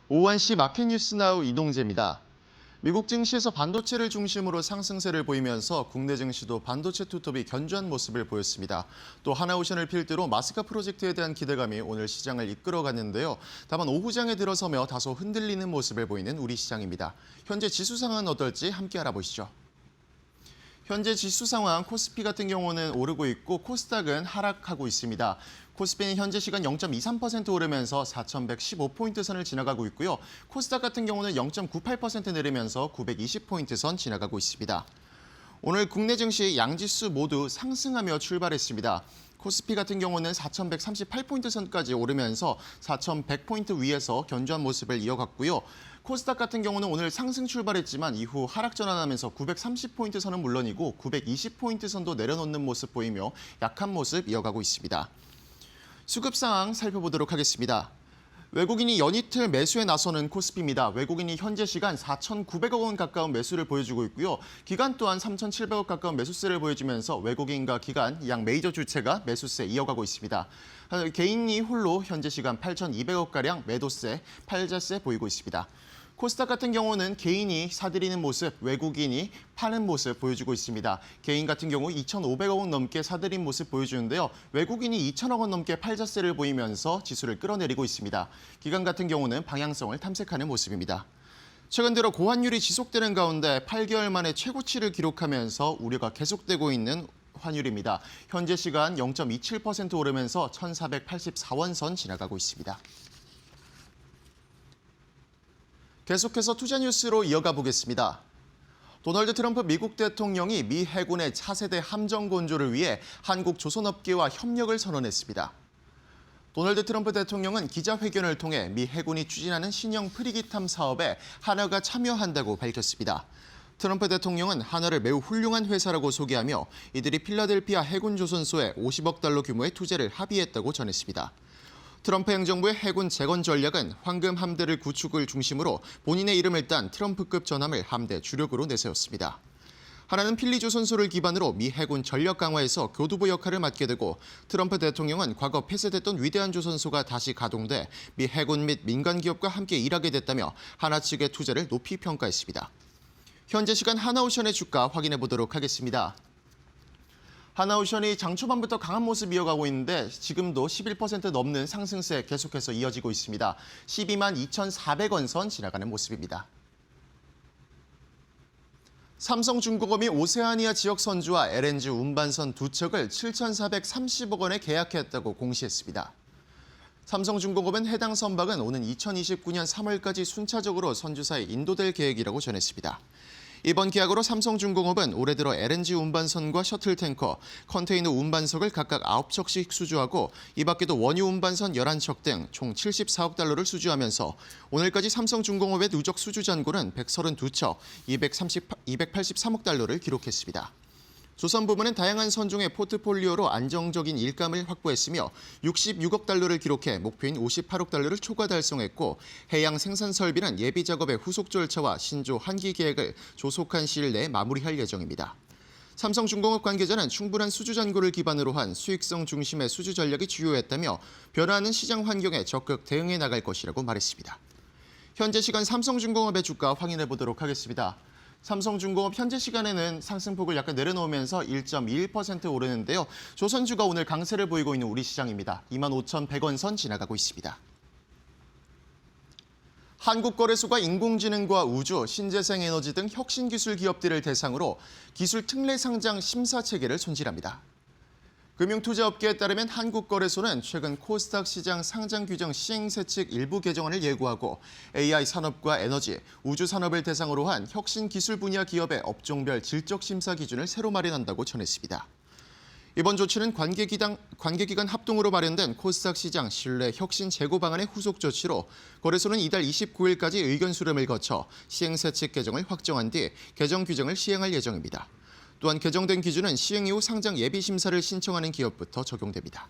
오후 1시 마켓뉴스나우 이동재입니다. 미국 증시에서 반도체를 중심으로 상승세를 보이면서 국내 증시도 반도체 투톱이 견조한 모습을 보였습니다. 또 하나오션을 필두로 마스카 프로젝트에 대한 기대감이 오늘 시장을 이끌어갔는데요. 다만 오후장에 들어서며 다소 흔들리는 모습을 보이는 우리 시장입니다. 현재 지수 상황은 어떨지 함께 알아보시죠. 현재 지수 상황 코스피 같은 경우는 오르고 있고 코스닥은 하락하고 있습니다. 코스피는 현재 시간 0.23% 오르면서 4,115포인트 선을 지나가고 있고요. 코스닥 같은 경우는 0.98% 내리면서 920포인트 선 지나가고 있습니다. 오늘 국내 증시 양지수 모두 상승하며 출발했습니다. 코스피 같은 경우는 4,138포인트 선까지 오르면서 4,100포인트 위에서 견조한 모습을 이어갔고요. 코스닥 같은 경우는 오늘 상승 출발했지만 이후 하락 전환하면서 930포인트 선은 물론이고 920포인트 선도 내려놓는 모습 보이며 약한 모습 이어가고 있습니다. 수급 상황 살펴보도록 하겠습니다. 외국인이 연이틀 매수에 나서는 코스피입니다. 외국인이 현재 시간 4,900억 원 가까운 매수를 보여주고 있고요. 기관 또한 3,700억 가까운 매수세를 보여주면서 외국인과 기관 양 메이저 주체가 매수세 이어가고 있습니다. 개인이 홀로 현재 시간 8,200억가량 매도세, 팔자세 보이고 있습니다. 코스닥 같은 경우는 개인이 사들이는 모습, 외국인이 파는 모습 보여주고 있습니다. 개인 같은 경우 2,500억 원 넘게 사들인 모습 보여주는데요. 외국인이 2,000억 원 넘게 팔자세를 보이면서 지수를 끌어내리고 있습니다. 기관 같은 경우는 방향성을 탐색하는 모습입니다. 최근 들어 고환율이 지속되는 가운데 8개월 만에 최고치를 기록하면서 우려가 계속되고 있는 환율입니다. 현재 시간 0.27% 오르면서 1,484원 선 지나가고 있습니다. 계속해서 투자 뉴스로 이어가 보겠습니다. 도널드 트럼프 미국 대통령이 미 해군의 차세대 함정 건조를 위해 한국 조선업계와 협력을 선언했습니다. 도널드 트럼프 대통령은 기자회견을 통해 미 해군이 추진하는 신형 프리기탐 사업에 한화가 참여한다고 밝혔습니다. 트럼프 대통령은 한화를 매우 훌륭한 회사라고 소개하며 이들이 필라델피아 해군조선소에 50억 달러 규모의 투자를 합의했다고 전했습니다. 트럼프 행정부의 해군 재건 전략은 황금 함대를 구축을 중심으로 본인의 이름을 딴 트럼프급 전함을 함대 주력으로 내세웠습니다. 하나는 필리조선소를 기반으로 미 해군 전력 강화에서 교두보 역할을 맡게 되고 트럼프 대통령은 과거 폐쇄됐던 위대한 조선소가 다시 가동돼 미 해군 및 민간 기업과 함께 일하게 됐다며 한화 측의 투자를 높이 평가했습니다. 현재 시간 하나오션의 주가 확인해 보도록 하겠습니다. 하나오션이 장 초반부터 강한 모습 이어가고 있는데 지금도 11% 넘는 상승세 계속해서 이어지고 있습니다. 12만 2,400원 선 지나가는 모습입니다. 삼성중공업이 오세아니아 지역 선주와 LNG 운반선 두 척을 7,430억 원에 계약했다고 공시했습니다. 삼성중공업은 해당 선박은 오는 2029년 3월까지 순차적으로 선주사에 인도될 계획이라고 전했습니다. 이번 계약으로 삼성중공업은 올해 들어 LNG 운반선과 셔틀탱커, 컨테이너 운반석을 각각 9척씩 수주하고 이 밖에도 원유 운반선 11척 등 총 74억 달러를 수주하면서 오늘까지 삼성중공업의 누적 수주 잔고는 132척, 283억 달러를 기록했습니다. 조선부문은 다양한 선종의 포트폴리오로 안정적인 일감을 확보했으며 66억 달러를 기록해 목표인 58억 달러를 초과 달성했고 해양 생산 설비는 예비 작업의 후속 절차와 신조 한기 계획을 조속한 시일 내에 마무리할 예정입니다. 삼성중공업 관계자는 충분한 수주 잔고를 기반으로 한 수익성 중심의 수주 전략이 주요했다며 변화하는 시장 환경에 적극 대응해 나갈 것이라고 말했습니다. 현재 시간 삼성중공업의 주가 확인해 보도록 하겠습니다. 삼성중공업 현재 시간에는 상승폭을 약간 내려놓으면서 1.21% 오르는데요. 조선주가 오늘 강세를 보이고 있는 우리 시장입니다. 25,100원 선 지나가고 있습니다. 한국거래소가 인공지능과 우주, 신재생 에너지 등 혁신기술 기업들을 대상으로 기술 특례 상장 심사 체계를 손질합니다. 금융투자업계에 따르면 한국거래소는 최근 코스닥 시장 상장 규정 시행세칙 일부 개정안을 예고하고 AI 산업과 에너지, 우주 산업을 대상으로 한 혁신 기술 분야 기업의 업종별 질적 심사 기준을 새로 마련한다고 전했습니다. 이번 조치는 관계기관 합동으로 마련된 코스닥 시장 신뢰 혁신 재고 방안의 후속 조치로 거래소는 이달 29일까지 의견 수렴을 거쳐 시행세칙 개정을 확정한 뒤 개정 규정을 시행할 예정입니다. 또한 개정된 기준은 시행 이후 상장 예비 심사를 신청하는 기업부터 적용됩니다.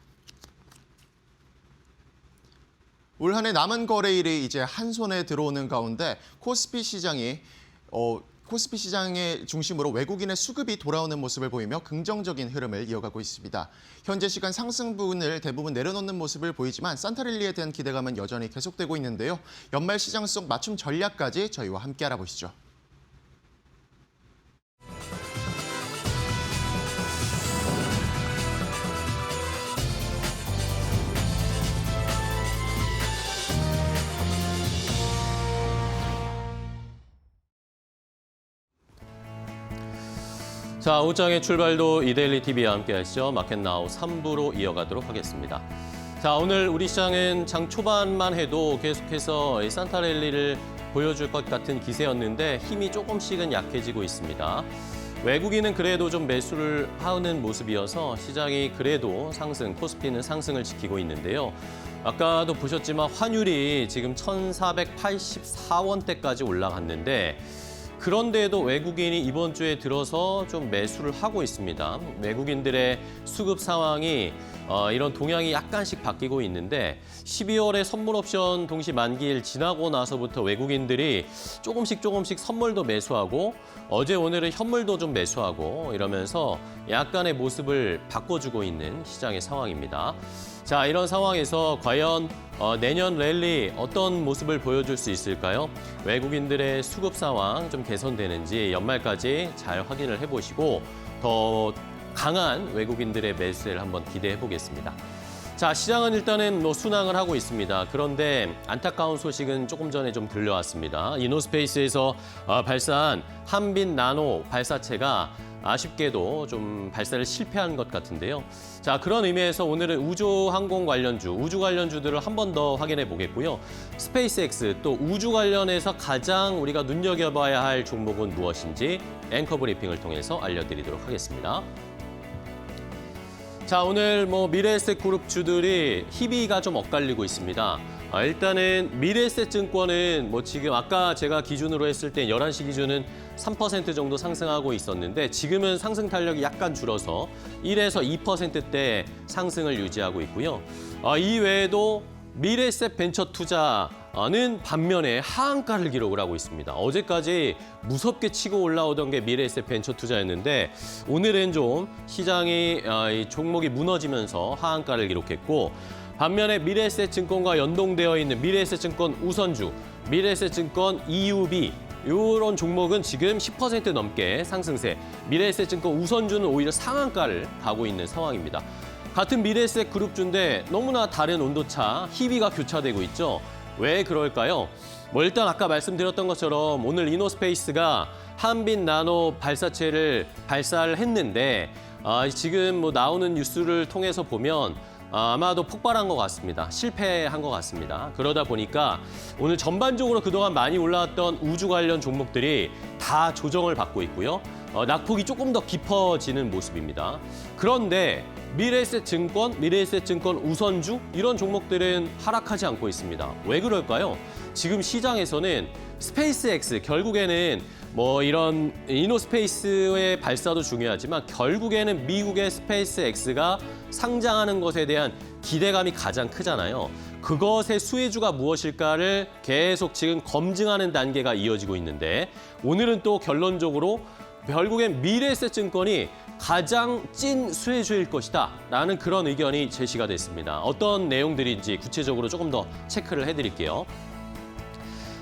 올 한 해 남은 거래일이 이제 한 손에 들어오는 가운데 코스피 시장이 코스피 시장의 중심으로 외국인의 수급이 돌아오는 모습을 보이며 긍정적인 흐름을 이어가고 있습니다. 현재 시간 상승분을 대부분 내려놓는 모습을 보이지만 산타랠리에 대한 기대감은 여전히 계속되고 있는데요. 연말 시장 속 맞춤 전략까지 저희와 함께 알아보시죠. 자, 옷장의 출발도 이데일리 TV와 함께 하시죠. 마켓나우 3부로 이어가도록 하겠습니다. 자, 오늘 우리 시장은 장 초반만 해도 계속해서 이 산타랠리를 보여줄 것 같은 기세였는데 힘이 조금씩은 약해지고 있습니다. 외국인은 그래도 좀 매수를 하는 모습이어서 시장이 그래도 상승, 코스피는 상승을 지키고 있는데요. 아까도 보셨지만 환율이 지금 1,484원대까지 올라갔는데 그런데도 외국인이 이번 주에 들어서 좀 매수를 하고 있습니다. 외국인들의 수급 상황이 이런 동향이 약간씩 바뀌고 있는데 12월에 선물 옵션 동시 만기일 지나고 나서부터 외국인들이 조금씩 선물도 매수하고 어제 오늘은 현물도 좀 매수하고 이러면서 약간의 모습을 바꿔주고 있는 시장의 상황입니다. 자, 이런 상황에서 과연 내년 랠리 어떤 모습을 보여줄 수 있을까요? 외국인들의 수급 상황 좀 개선되는지 연말까지 잘 확인을 해보시고 더 강한 외국인들의 매수를 한번 기대해 보겠습니다. 자, 시장은 일단은 순항을 하고 있습니다. 그런데 안타까운 소식은 조금 전에 좀 들려왔습니다. 이노스페이스에서 발사한 한빛 나노 발사체가 아쉽게도 좀 발사를 실패한 것 같은데요. 자, 그런 의미에서 오늘은 우주항공 관련주, 우주 관련주들을 한 번 더 확인해 보겠고요. 스페이스X 또 우주 관련해서 가장 우리가 눈여겨봐야 할 종목은 무엇인지 앵커 브리핑을 통해서 알려드리도록 하겠습니다. 자, 오늘 미래에셋 그룹 주들이 희비가 좀 엇갈리고 있습니다. 일단은 미래에셋 증권은 지금 아까 제가 기준으로 했을 때 11시 기준은 3% 정도 상승하고 있었는데 지금은 상승 탄력이 약간 줄어서 1에서 2%대 상승을 유지하고 있고요. 이 외에도 미래에셋 벤처 투자는 반면에 하한가를 기록을 하고 있습니다. 어제까지 무섭게 치고 올라오던 게 미래에셋 벤처 투자였는데 오늘은 좀 시장이 이 종목이 무너지면서 하한가를 기록했고 반면에 미래에셋 증권과 연동되어 있는 미래에셋 증권 우선주, 미래에셋 증권 EUB 이런 종목은 지금 10% 넘게 상승세, 미래에셋 증권 우선주는 오히려 상한가를 가고 있는 상황입니다. 같은 미래에셋 그룹주인데 너무나 다른 온도차, 희비가 교차되고 있죠. 왜 그럴까요? 일단 아까 말씀드렸던 것처럼 오늘 이노스페이스가 한빛 나노 발사체를 발사를 했는데 지금 나오는 뉴스를 통해서 보면 아마도 폭발한 것 같습니다. 실패한 것 같습니다. 그러다 보니까 오늘 전반적으로 그동안 많이 올라왔던 우주 관련 종목들이 다 조정을 받고 있고요. 낙폭이 조금 더 깊어지는 모습입니다. 그런데 미래에셋 증권 우선주 이런 종목들은 하락하지 않고 있습니다. 왜 그럴까요? 지금 시장에서는 스페이스X 결국에는 이런 이노스페이스의 발사도 중요하지만 결국에는 미국의 스페이스X가 상장하는 것에 대한 기대감이 가장 크잖아요. 그것의 수혜주가 무엇일까를 계속 지금 검증하는 단계가 이어지고 있는데 오늘은 또 결론적으로 결국엔 미래에셋 증권이 가장 찐 수혜주일 것이다 라는 그런 의견이 제시가 됐습니다. 어떤 내용들인지 구체적으로 조금 더 체크를 해드릴게요.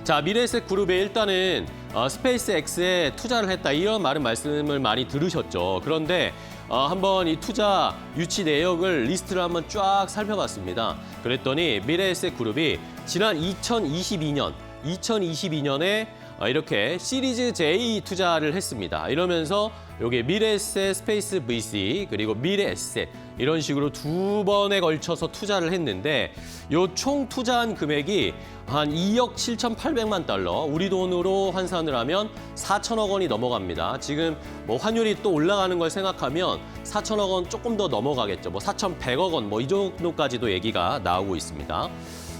자, 미래에셋 그룹에 일단은 스페이스X에 투자를 했다 이런 말씀을 많이 들으셨죠. 그런데 한번 이 투자 유치 내역을 리스트를 한번 쫙 살펴봤습니다. 그랬더니 미래에셋 그룹이 지난 2022년에 이렇게 시리즈 J 투자를 했습니다. 이러면서 여기 미래에셋, 스페이스 VC 그리고 미래에셋 이런 식으로 두 번에 걸쳐서 투자를 했는데 요 총 투자한 금액이 한 2억 7,800만 달러, 우리 돈으로 환산을 하면 4천억 원이 넘어갑니다. 지금 환율이 또 올라가는 걸 생각하면 4천억 원 조금 더 넘어가겠죠. 4,100억 원 이 정도까지도 얘기가 나오고 있습니다.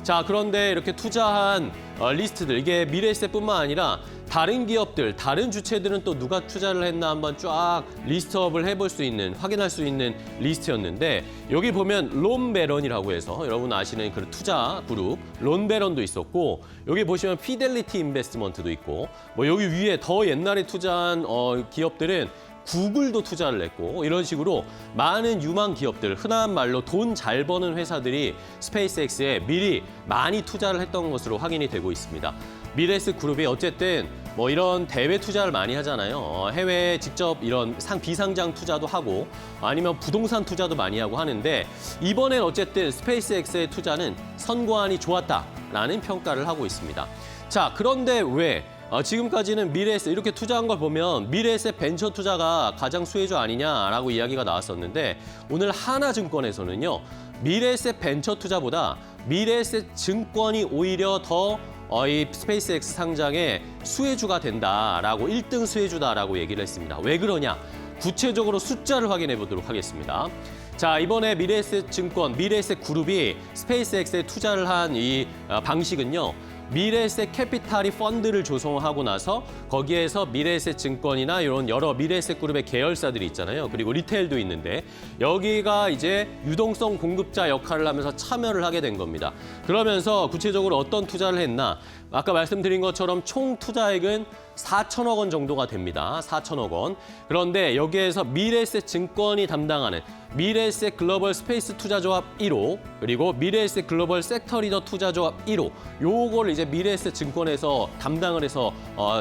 자, 그런데 이렇게 투자한 리스트들, 이게 미래에셋뿐만 아니라 다른 기업들, 다른 주체들은 또 누가 투자를 했나 한번 쫙 리스트업을 해볼 수 있는, 확인할 수 있는 리스트였는데 여기 보면 론베런이라고 해서 여러분 아시는 그 투자 그룹 론베런도 있었고 여기 보시면 피델리티 인베스트먼트도 있고 뭐 여기 위에 더 옛날에 투자한 기업들은 구글도 투자를 했고 이런 식으로 많은 유망 기업들, 흔한 말로 돈 잘 버는 회사들이 스페이스X에 미리 많이 투자를 했던 것으로 확인이 되고 있습니다. 미래에셋 그룹이 어쨌든 뭐 이런 대외 투자를 많이 하잖아요. 해외에 직접 이런 비상장 투자도 하고 아니면 부동산 투자도 많이 하고 하는데 이번엔 어쨌든 스페이스X의 투자는 선관위 좋았다라는 평가를 하고 있습니다. 자, 그런데 왜 지금까지는 미래에셋 이렇게 투자한 걸 보면 미래에셋 벤처 투자가 가장 수혜주 아니냐라고 이야기가 나왔었는데 오늘 하나증권에서는요. 미래에셋 벤처 투자보다 미래에셋 증권이 오히려 더 이 스페이스X 상장의 수혜주가 된다라고 1등 수혜주다라고 얘기를 했습니다. 왜 그러냐? 구체적으로 숫자를 확인해 보도록 하겠습니다. 자, 이번에 미래에셋 증권, 미래에셋 그룹이 스페이스X에 투자를 한 이 방식은요. 미래에셋 캐피탈이 펀드를 조성하고 나서 거기에서 미래에셋 증권이나 이런 여러 미래에셋 그룹의 계열사들이 있잖아요. 그리고 리테일도 있는데 여기가 이제 유동성 공급자 역할을 하면서 참여를 하게 된 겁니다. 그러면서 구체적으로 어떤 투자를 했나? 아까 말씀드린 것처럼 총 투자액은 4천억 원 정도가 됩니다. 4천억 원. 그런데 여기에서 미래에셋 증권이 담당하는 미래에셋 글로벌 스페이스 투자조합 1호 그리고 미래에셋 글로벌 섹터 리더 투자조합 1호 요거를 이제 미래에셋 증권에서 담당을 해서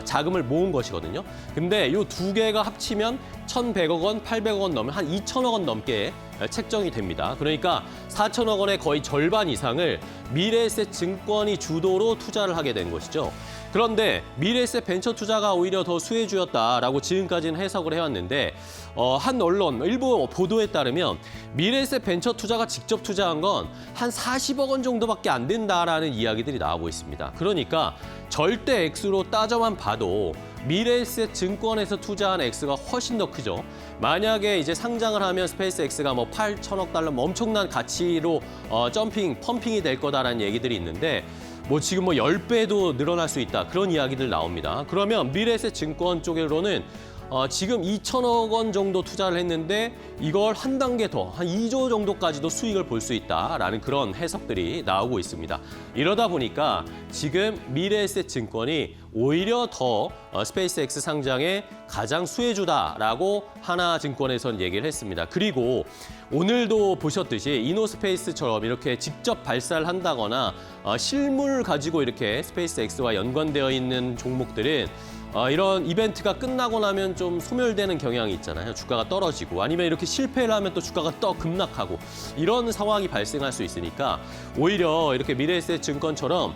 자금을 모은 것이거든요. 근데 요 두 개가 합치면 1,100억 원, 800억 원 넘으면 한 2천억 원 넘게 책정이 됩니다. 그러니까 4천억 원의 거의 절반 이상을 미래에셋 증권이 주도로 투자를 하게 된 것이죠. 그런데 미래에셋 벤처 투자가 오히려 더 수혜주였다라고 지금까지는 해석을 해왔는데 한 언론 일부 보도에 따르면 미래에셋 벤처 투자가 직접 투자한 건 한 40억 원 정도밖에 안 된다라는 이야기들이 나오고 있습니다. 그러니까 절대 액수로 따져만 봐도 미래에셋 증권에서 투자한 액수가 훨씬 더 크죠. 만약에 이제 상장을 하면 스페이스X가 뭐 8천억 달러 엄청난 가치로 펌핑이 될 거다라는 얘기들이 있는데 뭐 지금 뭐 10배도 늘어날 수 있다. 그런 이야기들 나옵니다. 그러면 미래에셋 증권 쪽으로는 지금 2천억 원 정도 투자를 했는데 이걸 한 단계 더, 한 2조 정도까지도 수익을 볼 수 있다라는 그런 해석들이 나오고 있습니다. 이러다 보니까 지금 미래에셋 증권이 오히려 더 스페이스X 상장의 가장 수혜주다라고 하나증권에선 얘기를 했습니다. 그리고 오늘도 보셨듯이 이노스페이스처럼 이렇게 직접 발사를 한다거나 실물 가지고 이렇게 스페이스X와 연관되어 있는 종목들은 이런 이벤트가 끝나고 나면 좀 소멸되는 경향이 있잖아요. 주가가 떨어지고 아니면 이렇게 실패를 하면 또 주가가 급락하고 이런 상황이 발생할 수 있으니까 오히려 이렇게 미래에셋 증권처럼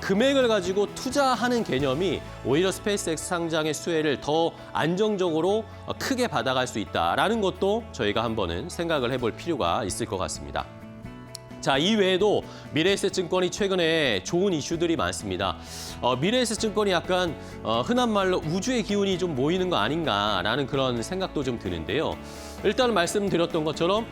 금액을 가지고 투자하는 개념이 오히려 스페이스X 상장의 수혜를 더 안정적으로 크게 받아갈 수 있다라는 것도 저희가 한번은 생각을 해볼 필요가 있을 것 같습니다. 자, 이외에도 미래에셋 증권이 최근에 좋은 이슈들이 많습니다. 미래에셋 증권이 약간 흔한 말로 우주의 기운이 좀 모이는 거 아닌가라는 그런 생각도 좀 드는데요. 일단 말씀드렸던 것처럼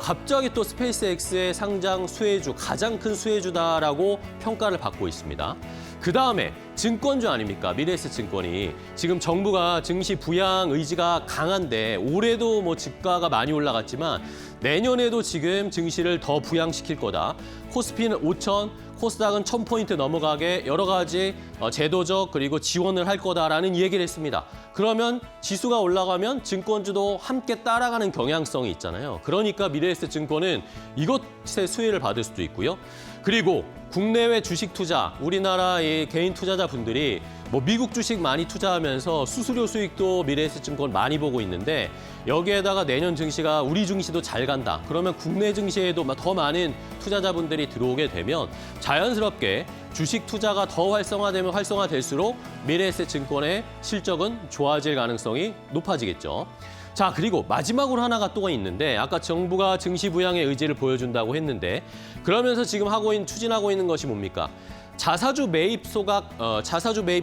갑자기 또 스페이스X의 상장 수혜주, 가장 큰 수혜주다라고 평가를 받고 있습니다. 그 다음에 증권주 아닙니까? 미래에셋 증권이. 지금 정부가 증시 부양 의지가 강한데 올해도 뭐 주가가 많이 올라갔지만 내년에도 지금 증시를 더 부양시킬 거다. 코스피는 5,000, 코스닥은 1,000포인트 넘어가게 여러 가지 제도적 그리고 지원을 할 거다라는 얘기를 했습니다. 그러면 지수가 올라가면 증권주도 함께 따라가는 경향성이 있잖아요. 그러니까 미래에셋 증권은 이것의 수혜를 받을 수도 있고요. 그리고 국내외 주식 투자, 우리나라의 개인 투자자분들이 뭐 미국 주식 많이 투자하면서 수수료 수익도 미래에셋 증권 많이 보고 있는데 여기에다가 내년 증시가 우리 증시도 잘 간다. 그러면 국내 증시에도 더 많은 투자자분들이 들어오게 되면 자연스럽게 주식 투자가 더 활성화되면 활성화될수록 미래에셋 증권의 실적은 좋아질 가능성이 높아지겠죠. 자, 그리고 마지막으로 하나가 또 있는데 아까 정부가 증시 부양의 의지를 보여준다고 했는데 그러면서 지금 추진하고 있는 것이 뭡니까? 자사주 매입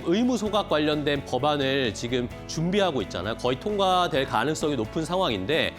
의무 소각 관련된 법안을 지금 준비하고 있잖아요. 거의 통과될 가능성이 높은 상황인데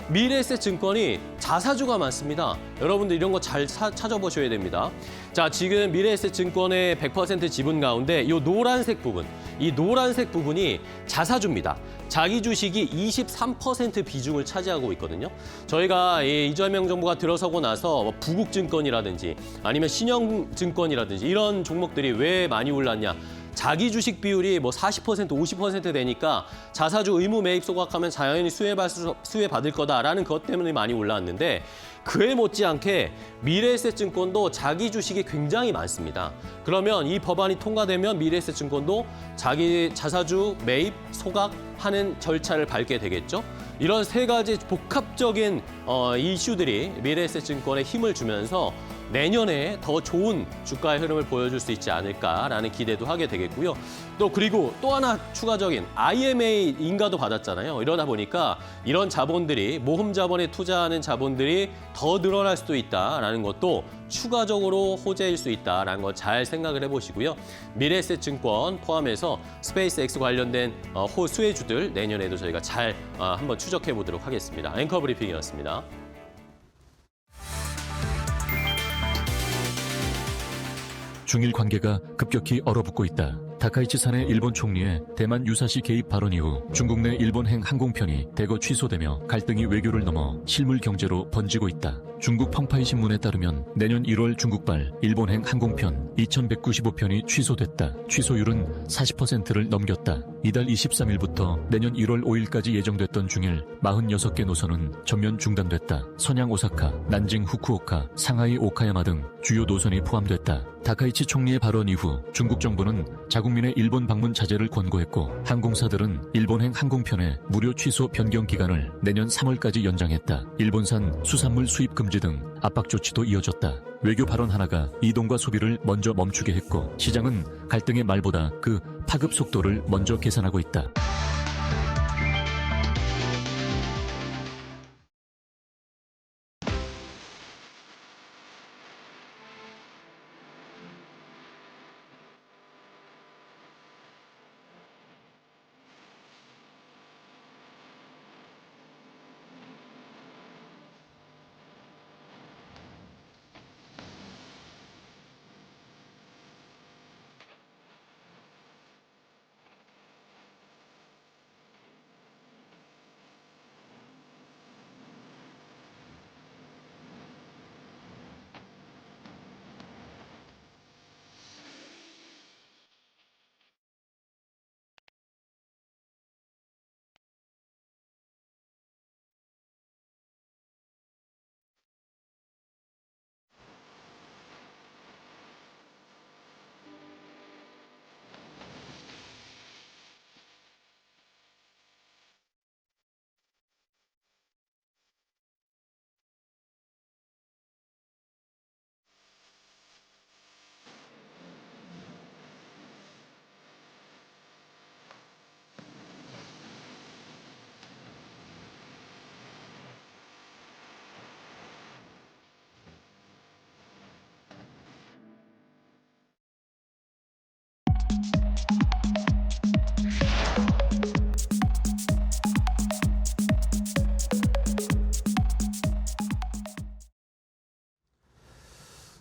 미래에셋증권이 자사주가 많습니다. 여러분들 이런 거 잘 찾아보셔야 됩니다. 자, 지금 미래에셋증권의 100% 지분 가운데 이 노란색 부분, 이 노란색 부분이 자사주입니다. 자기 주식이 23% 비중을 차지하고 있거든요. 저희가 이재명 정부가 들어서고 나서 뭐 부국증권이라든지 아니면 신영증권이라든지 이런 종목들이 왜 많이 올랐냐. 자기 주식 비율이 뭐 40%, 50% 되니까 자사주 의무 매입 소각하면 자연히 수혜받을 거다라는 것 때문에 많이 올라왔는데 그에 못지않게 미래에셋증권도 자기 주식이 굉장히 많습니다. 그러면 이 법안이 통과되면 미래에셋증권도 자기 자사주 매입 소각하는 절차를 밟게 되겠죠. 이런 세 가지 복합적인 이슈들이 미래에셋증권에 힘을 주면서 내년에 더 좋은 주가의 흐름을 보여줄 수 있지 않을까라는 기대도 하게 되겠고요. 그리고 또 하나 추가적인 IMA 인가도 받았잖아요. 이러다 보니까 이런 자본들이 모험 자본에 투자하는 자본들이 더 늘어날 수도 있다라는 것도 추가적으로 호재일 수 있다라는 거 잘 생각을 해보시고요. 미래에셋증권 포함해서 스페이스X 관련된 수혜주들 내년에도 저희가 잘 한번 추적해 보도록 하겠습니다. 앵커 브리핑이었습니다. 중일 관계가 급격히 얼어붙고 있다. 다카이치산의 일본 총리의 대만 유사시 개입 발언 이후 중국 내 일본행 항공편이 대거 취소되며 갈등이 외교를 넘어 실물 경제로 번지고 있다. 중국 펑파이 신문에 따르면 내년 1월 중국발 일본행 항공편 2,195편이 취소됐다. 취소율은 40%를 넘겼다. 이달 23일부터 내년 1월 5일까지 예정됐던 중일 46개 노선은 전면 중단됐다. 선양 오사카, 난징 후쿠오카, 상하이 오카야마 등 주요 노선이 포함됐다. 다카이치 총리의 발언 이후 중국 정부는 자국민의 일본 방문 자제를 권고했고 항공사들은 일본행 항공편의 무료 취소 변경 기간을 내년 3월까지 연장했다. 일본산 수산물 수입 금지 등 압박 조치도 이어졌다. 외교 발언 하나가 이동과 소비를 먼저 멈추게 했고 시장은 갈등의 말보다 그 파급 속도를 먼저 계산하고 있다.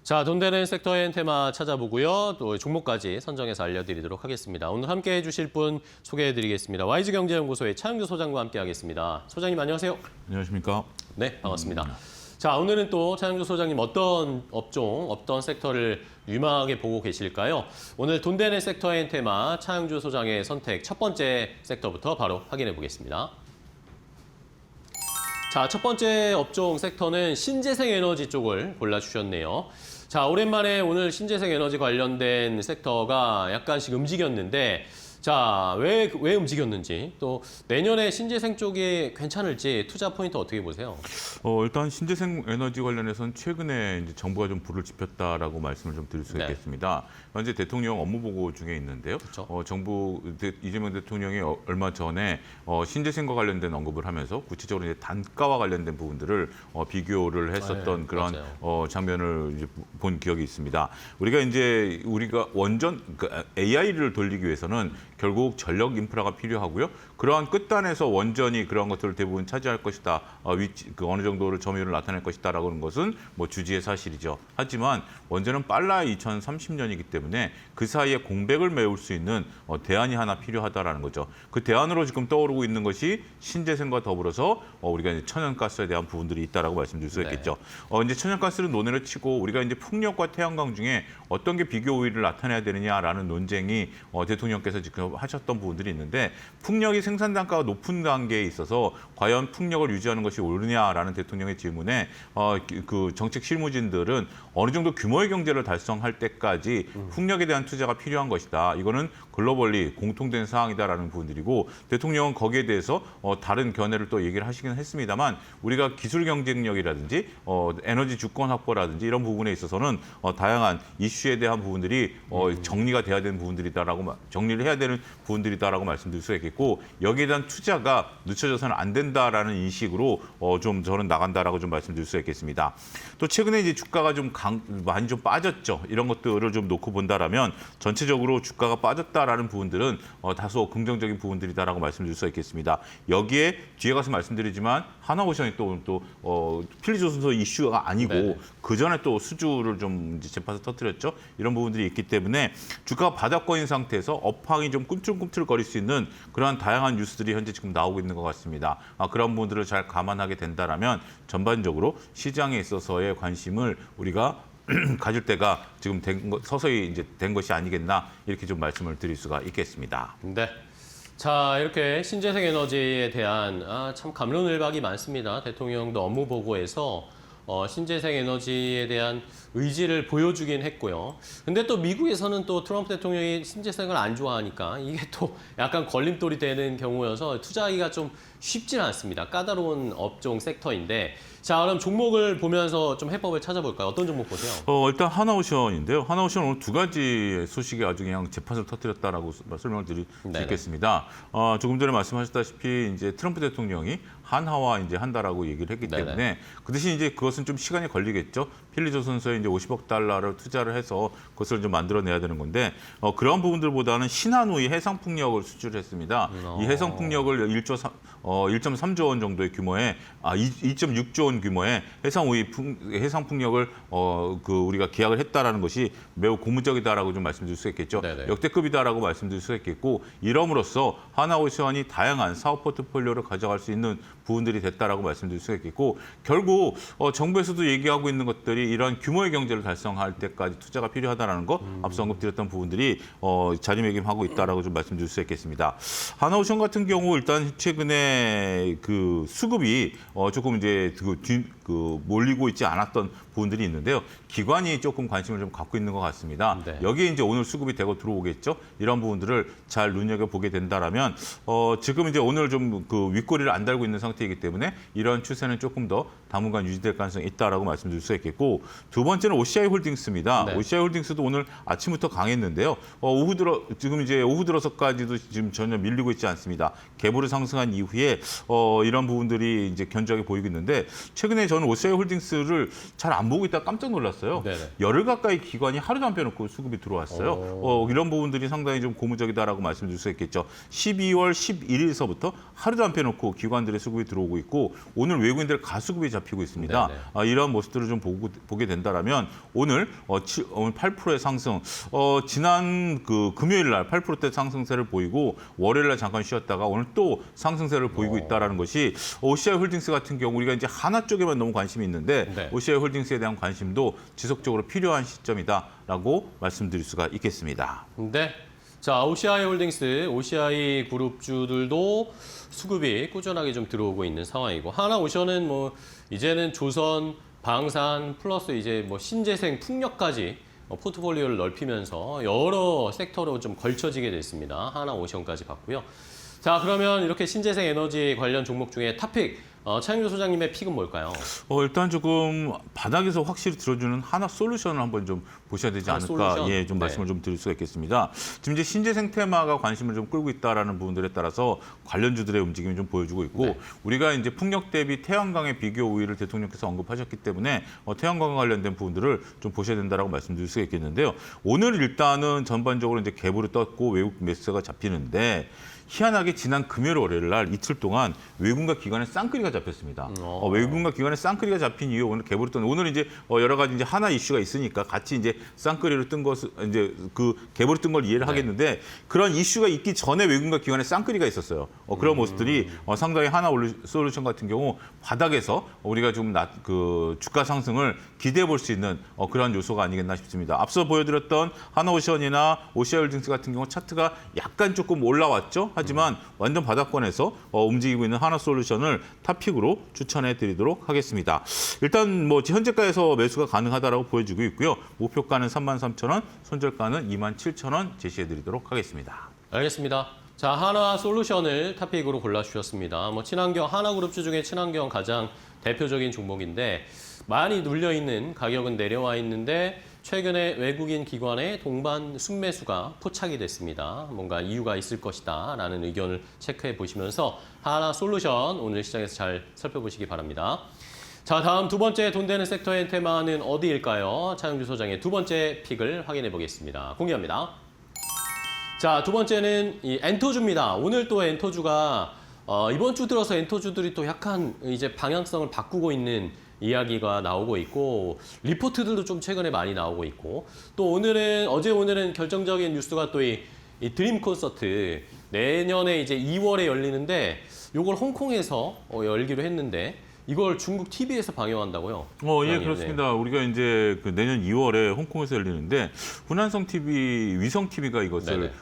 자, 돈 되는 섹터의 테마 찾아보고요. 또 종목까지 선정해서 알려드리도록 하겠습니다. 오늘 함께해 주실 분 소개해드리겠습니다. YG경제연구소의 차영주 소장과 함께하겠습니다. 소장님 안녕하세요. 안녕하십니까? 네, 반갑습니다. 자, 오늘은 또 차영주 소장님 어떤 업종, 어떤 섹터를 유망하게 보고 계실까요? 오늘 돈 되는 섹터의 테마 차영주 소장의 선택 첫 번째 섹터부터 바로 확인해 보겠습니다. 자, 첫 번째 업종 섹터는 신재생 에너지 쪽을 골라주셨네요. 자, 오랜만에 오늘 신재생 에너지 관련된 섹터가 약간씩 움직였는데 자, 왜 움직였는지 또 내년에 신재생 쪽이 괜찮을지 투자 포인트 어떻게 보세요? 일단 신재생 에너지 관련해서는 최근에 이제 정부가 좀 불을 지폈다라고 말씀을 좀 드릴 수 네. 있겠습니다. 현재 대통령 업무 보고 중에 있는데요. 그렇죠. 정부 이재명 대통령이 얼마 전에 신재생과 관련된 언급을 하면서 구체적으로 이제 단가와 관련된 부분들을 비교를 했었던 네, 그런 맞아요. 장면을 이제 본 기억이 있습니다. 우리가 원전 AI를 돌리기 위해서는 결국 전력 인프라가 필요하고요. 그러한 끝단에서 원전이 그러한 것들을 대부분 차지할 것이다. 어느 정도를 점유율을 나타낼 것이다라고 하는 것은 뭐 주지의 사실이죠. 하지만 원전은 빨라야 2030년이기 때문에 그 사이에 공백을 메울 수 있는 대안이 하나 필요하다라는 거죠. 그 대안으로 지금 떠오르고 있는 것이 신재생과 더불어서 우리가 이제 천연가스에 대한 부분들이 있다라고 말씀드릴 수 있겠죠. 이제 천연가스를 논의를 치고 우리가 이제 풍력과 태양광 중에 어떤 게 비교 우위를 나타내야 되느냐라는 논쟁이 대통령께서 지금 하셨던 부분들이 있는데 풍력이 생산 단가가 높은 단계에 있어서 과연 풍력을 유지하는 것이 옳으냐라는 대통령의 질문에 그 정책 실무진들은 어느 정도 규모의 경제를 달성할 때까지 풍력에 대한 투자가 필요한 것이다. 이거는 글로벌리 공통된 사항이다라는 부분들이고 대통령은 거기에 대해서 다른 견해를 또 얘기를 하시긴 했습니다만 우리가 기술 경쟁력이라든지 에너지 주권 확보라든지 이런 부분에 있어서는 다양한 이슈에 대한 부분들이 정리가 돼야 되는 부분들이다라고 정리를 해야 되는 부분들이다라고 말씀드릴 수 있겠고 여기에 대한 투자가 늦춰져서는 안 된다라는 인식으로 좀 저는 나간다라고 좀 말씀드릴 수 있겠습니다. 또 최근에 이제 주가가 좀 많이 좀 빠졌죠. 이런 것들을 좀 놓고 본다라면 전체적으로 주가가 빠졌다라는 부분들은 다소 긍정적인 부분들이다라고 말씀드릴 수 있겠습니다. 여기에 뒤에 가서 말씀드리지만 하나오션이 또 필리조선소 이슈가 아니고 네네. 그 전에 또 수주를 좀 이제 재파서 터뜨렸죠. 이런 부분들이 있기 때문에 주가가 바닥권인 상태에서 업황이 좀 꿈틀꿈틀거릴 수 있는 그러한 다양한 뉴스들이 현재 지금 나오고 있는 것 같습니다. 그런 부분들을 잘 감안하게 된다라면 전반적으로 시장에 있어서의 관심을 우리가 가질 때가 지금 서서히 이제 된 것이 아니겠나 이렇게 좀 말씀을 드릴 수가 있겠습니다. 네. 자, 이렇게 신재생 에너지에 대한 참 갑론을박이 많습니다. 대통령도 업무 보고에서 신재생 에너지에 대한 의지를 보여주긴 했고요. 근데 또 미국에서는 또 트럼프 대통령이 신재생을 안 좋아하니까 이게 또 약간 걸림돌이 되는 경우여서 투자하기가 좀 쉽지는 않습니다. 까다로운 업종 섹터인데 자, 그럼 종목을 보면서 좀 해법을 찾아볼까요? 어떤 종목 보세요? 일단 하나오션인데요. 하나오션 오늘 두 가지 소식이 아주 그냥 재판을 터뜨렸다라고 설명을 드릴 수 네네. 있겠습니다. 조금 전에 말씀하셨다시피 이제 트럼프 대통령이 한화와 이제 한다라고 얘기를 했기 네네. 때문에 그 대신 이제 그것은 좀 시간이 걸리겠죠. 필리조선소에 이제 50억 달러를 투자를 해서 그것을 좀 만들어내야 되는 건데 그런 부분들보다는 신한우의 해상풍력을 수주를 했습니다. 이 해상풍력을 1.3조 원 정도의 규모의 2.6조 원 규모의 해상풍력을 우리가 계약을 했다라는 것이 매우 고무적이다라고 좀 말씀드릴 수 있겠죠. 네네. 역대급이다라고 말씀드릴 수 있겠고 이럼으로써 하나오션이 다양한 사업 포트폴리오를 가져갈 수 있는 부분들이 됐다라고 말씀드릴 수 있겠고 결국 정부에서도 얘기하고 있는 것들이 이런 규모의 경제를 달성할 때까지 투자가 필요하다라는 것 앞서 언급드렸던 부분들이 자리매김하고 있다라고 좀 말씀드릴 수 있겠습니다. 하나오션 같은 경우 일단 최근에 그 수급이 조금 이제 몰리고 있지 않았던 부분들이 있는데요. 기관이 조금 관심을 좀 갖고 있는 것 같습니다. 네. 여기에 이제 오늘 수급이 되고 들어오겠죠. 이런 부분들을 잘 눈여겨 보게 된다라면 지금 이제 오늘 좀 그 윗꼬리를 안 달고 있는 상태이기 때문에 이런 추세는 조금 더 당분간 유지될 가능성이 있다라고 말씀드릴 수 있겠고 두 번째는 OCI 홀딩스입니다. 네. OCI 홀딩스도 오늘 아침부터 강했는데요. 지금 이제 오후 들어서까지도 지금 전혀 밀리고 있지 않습니다. 개보를 상승한 이후에 이런 부분들이 이제 견조하게 보이고 있는데 최근에 저는 OCI 홀딩스를 잘 안 보고 있다 깜짝 놀랐어요. 네네. 열흘 가까이 기관이 하루도 안 빼놓고 수급이 들어왔어요. 이런 부분들이 상당히 좀 고무적이다라고 말씀드릴 수 있겠죠. 12월 11일서부터 하루도 안 빼놓고 기관들의 수급이 들어오고 있고 오늘 외국인들 가수급이 잡히고 있습니다. 이런 모습들을 좀 보게 된다라면 오늘 8%의 상승, 지난 그 금요일 날 8%대 상승세를 보이고 월요일 날 잠깐 쉬었다가 오늘 또 상승세를 보이고 있다라는 것이 OCI 홀딩스 같은 경우 우리가 이제 하나 쪽에만 너무 관심이 있는데 네. OCI 홀딩스에 대한 관심도 지속적으로 필요한 시점이다라고 말씀드릴 수가 있겠습니다. 네. 자, OCI 홀딩스, OCI 그룹주들도 수급이 꾸준하게 좀 들어오고 있는 상황이고 하나오션은 뭐 이제는 조선, 방산 플러스 이제 뭐 신재생, 풍력까지 포트폴리오를 넓히면서 여러 섹터로 좀 걸쳐지게 됐습니다. 하나오션까지 봤고요. 자, 그러면 이렇게 신재생 에너지 관련 종목 중에 탑픽 차영규 소장님의 픽은 뭘까요? 일단 조금 바닥에서 확실히 들어주는 하나 솔루션을 한번 좀 보셔야 되지 하나 않을까, 솔루션? 예, 좀 네. 말씀을 좀 드릴 수가 있겠습니다. 지금 이제 신재생 테마가 관심을 좀 끌고 있다라는 부분들에 따라서 관련주들의 움직임이 좀 보여주고 있고, 네. 우리가 이제 풍력 대비 태양광의 비교 우위를 대통령께서 언급하셨기 때문에 태양광과 관련된 부분들을 좀 보셔야 된다라고 말씀드릴 수가 있겠는데요. 오늘 일단은 전반적으로 이제 갭으로 떴고 외국 매수세가 잡히는데. 희한하게 지난 금요일 월요일 날 이틀 동안 외국인과 기관의 쌍끌이가 잡혔습니다. 외국인과 기관의 쌍끌이가 잡힌 이후 오늘 갭으로 뜬 오늘 이제 여러 가지 이제 하나 이슈가 있으니까 같이 이제 쌍끌이로 뜬 것을 이제 그 갭으로 뜬 걸 이해를 하겠는데 그런 이슈가 있기 전에 외국인과 기관의 쌍끌이가 있었어요. 그런 모습들이 상당히 하나 솔루션 같은 경우 바닥에서 우리가 좀 그 주가 상승을 기대해 볼 수 있는 그런 요소가 아니겠나 싶습니다. 앞서 보여드렸던 하나오션이나 오시아홀딩스 같은 경우 차트가 약간 조금 올라왔죠. 하지만 완전 바닥권에서 움직이고 있는 하나솔루션을 탑픽으로 추천해 드리도록 하겠습니다. 일단 뭐 현재가에서 매수가 가능하다라고 보여지고 있고요. 목표가는 33,000원, 손절가는 27,000원 제시해 드리도록 하겠습니다. 알겠습니다. 자, 하나솔루션을 탑픽으로 골라주셨습니다. 뭐 친환경 하나그룹주 중에 친환경 가장 대표적인 종목인데 많이 눌려있는 가격은 내려와 있는데 최근에 외국인 기관의 동반 순매수가 포착이 됐습니다. 뭔가 이유가 있을 것이다 라는 의견을 체크해 보시면서 하나솔루션 오늘 시장에서 잘 살펴보시기 바랍니다. 자, 다음 두 번째 돈 되는 섹터의 테마는 어디일까요? 차영규 소장의 두 번째 픽을 확인해 보겠습니다. 공개합니다. 자, 두 번째는 이 엔터주입니다. 오늘 또 엔터주가 이번 주 들어서 엔터주들이 또 약간 이제 방향성을 바꾸고 있는 이야기가 나오고 있고 리포트들도 좀 최근에 많이 나오고 있고 또 오늘은 결정적인 뉴스가 또 이 드림 콘서트 내년에 이제 2월에 열리는데 이걸 홍콩에서 열기로 했는데 이걸 중국 TV에서 방영한다고요? 예, 그렇습니다. 우리가 이제 그 내년 2월에 홍콩에서 열리는데 후난성 TV, 위성 TV가 이것을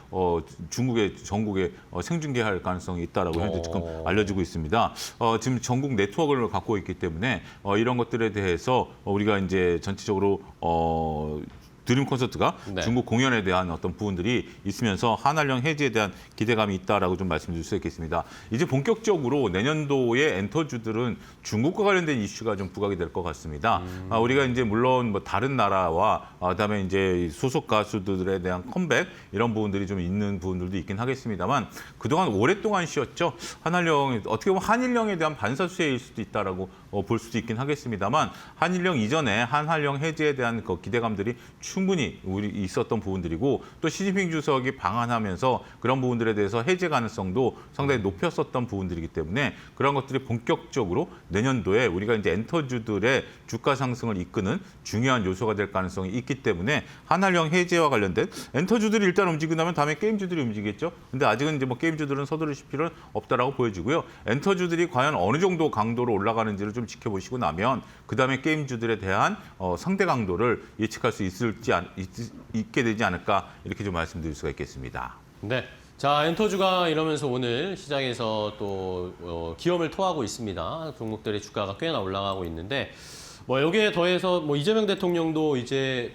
중국의 전국에 생중계할 가능성이 있다라고 현재 지금 알려지고 있습니다. 지금 전국 네트워크를 갖고 있기 때문에 이런 것들에 대해서 우리가 이제 전체적으로 드림 콘서트가 중국 공연에 대한 어떤 부분들이 있으면서 한한령 해지에 대한 기대감이 있다라고 좀 말씀드릴 수 있겠습니다. 이제 본격적으로 내년도에 엔터주들은 중국과 관련된 이슈가 좀 부각이 될 것 같습니다. 우리가 이제 물론 뭐 다른 나라와 그다음에 이제 소속 가수들에 대한 컴백 이런 부분들이 좀 있는 부분들도 있긴 하겠습니다만 그동안 오랫동안 쉬었죠. 한한령 어떻게 보면 한일령에 대한 반사수혜일 수도 있다라고 볼 수도 있긴 하겠습니다만 한일령 이전에 한한령 해지에 대한 그 기대감들이 충분히 있었던 부분들이고 또 시진핑 주석이 방한하면서 그런 부분들에 대해서 해제 가능성도 상당히 높였었던 부분들이기 때문에 그런 것들이 본격적으로 내년도에 우리가 이제 엔터주들의 주가 상승을 이끄는 중요한 요소가 될 가능성이 있기 때문에 한한령 해제와 관련된 엔터주들이 일단 움직이고 나면 다음에 게임주들이 움직이겠죠. 근데 아직은 이제 뭐 게임주들은 서두르실 필요는 없다라고 보여지고요. 엔터주들이 과연 어느 정도 강도로 올라가는지를 좀 지켜보시고 나면 그다음에 게임주들에 대한 상대 강도를 예측할 수 있게 되지 않을까 이렇게 좀 말씀드릴 수가 있겠습니다. 네. 자, 엔터주가 이러면서 오늘 시장에서 또 기염을 토하고 있습니다. 종목들의 주가가 꽤나 올라가고 있는데 뭐 여기에 더해서 뭐 이재명 대통령도 이제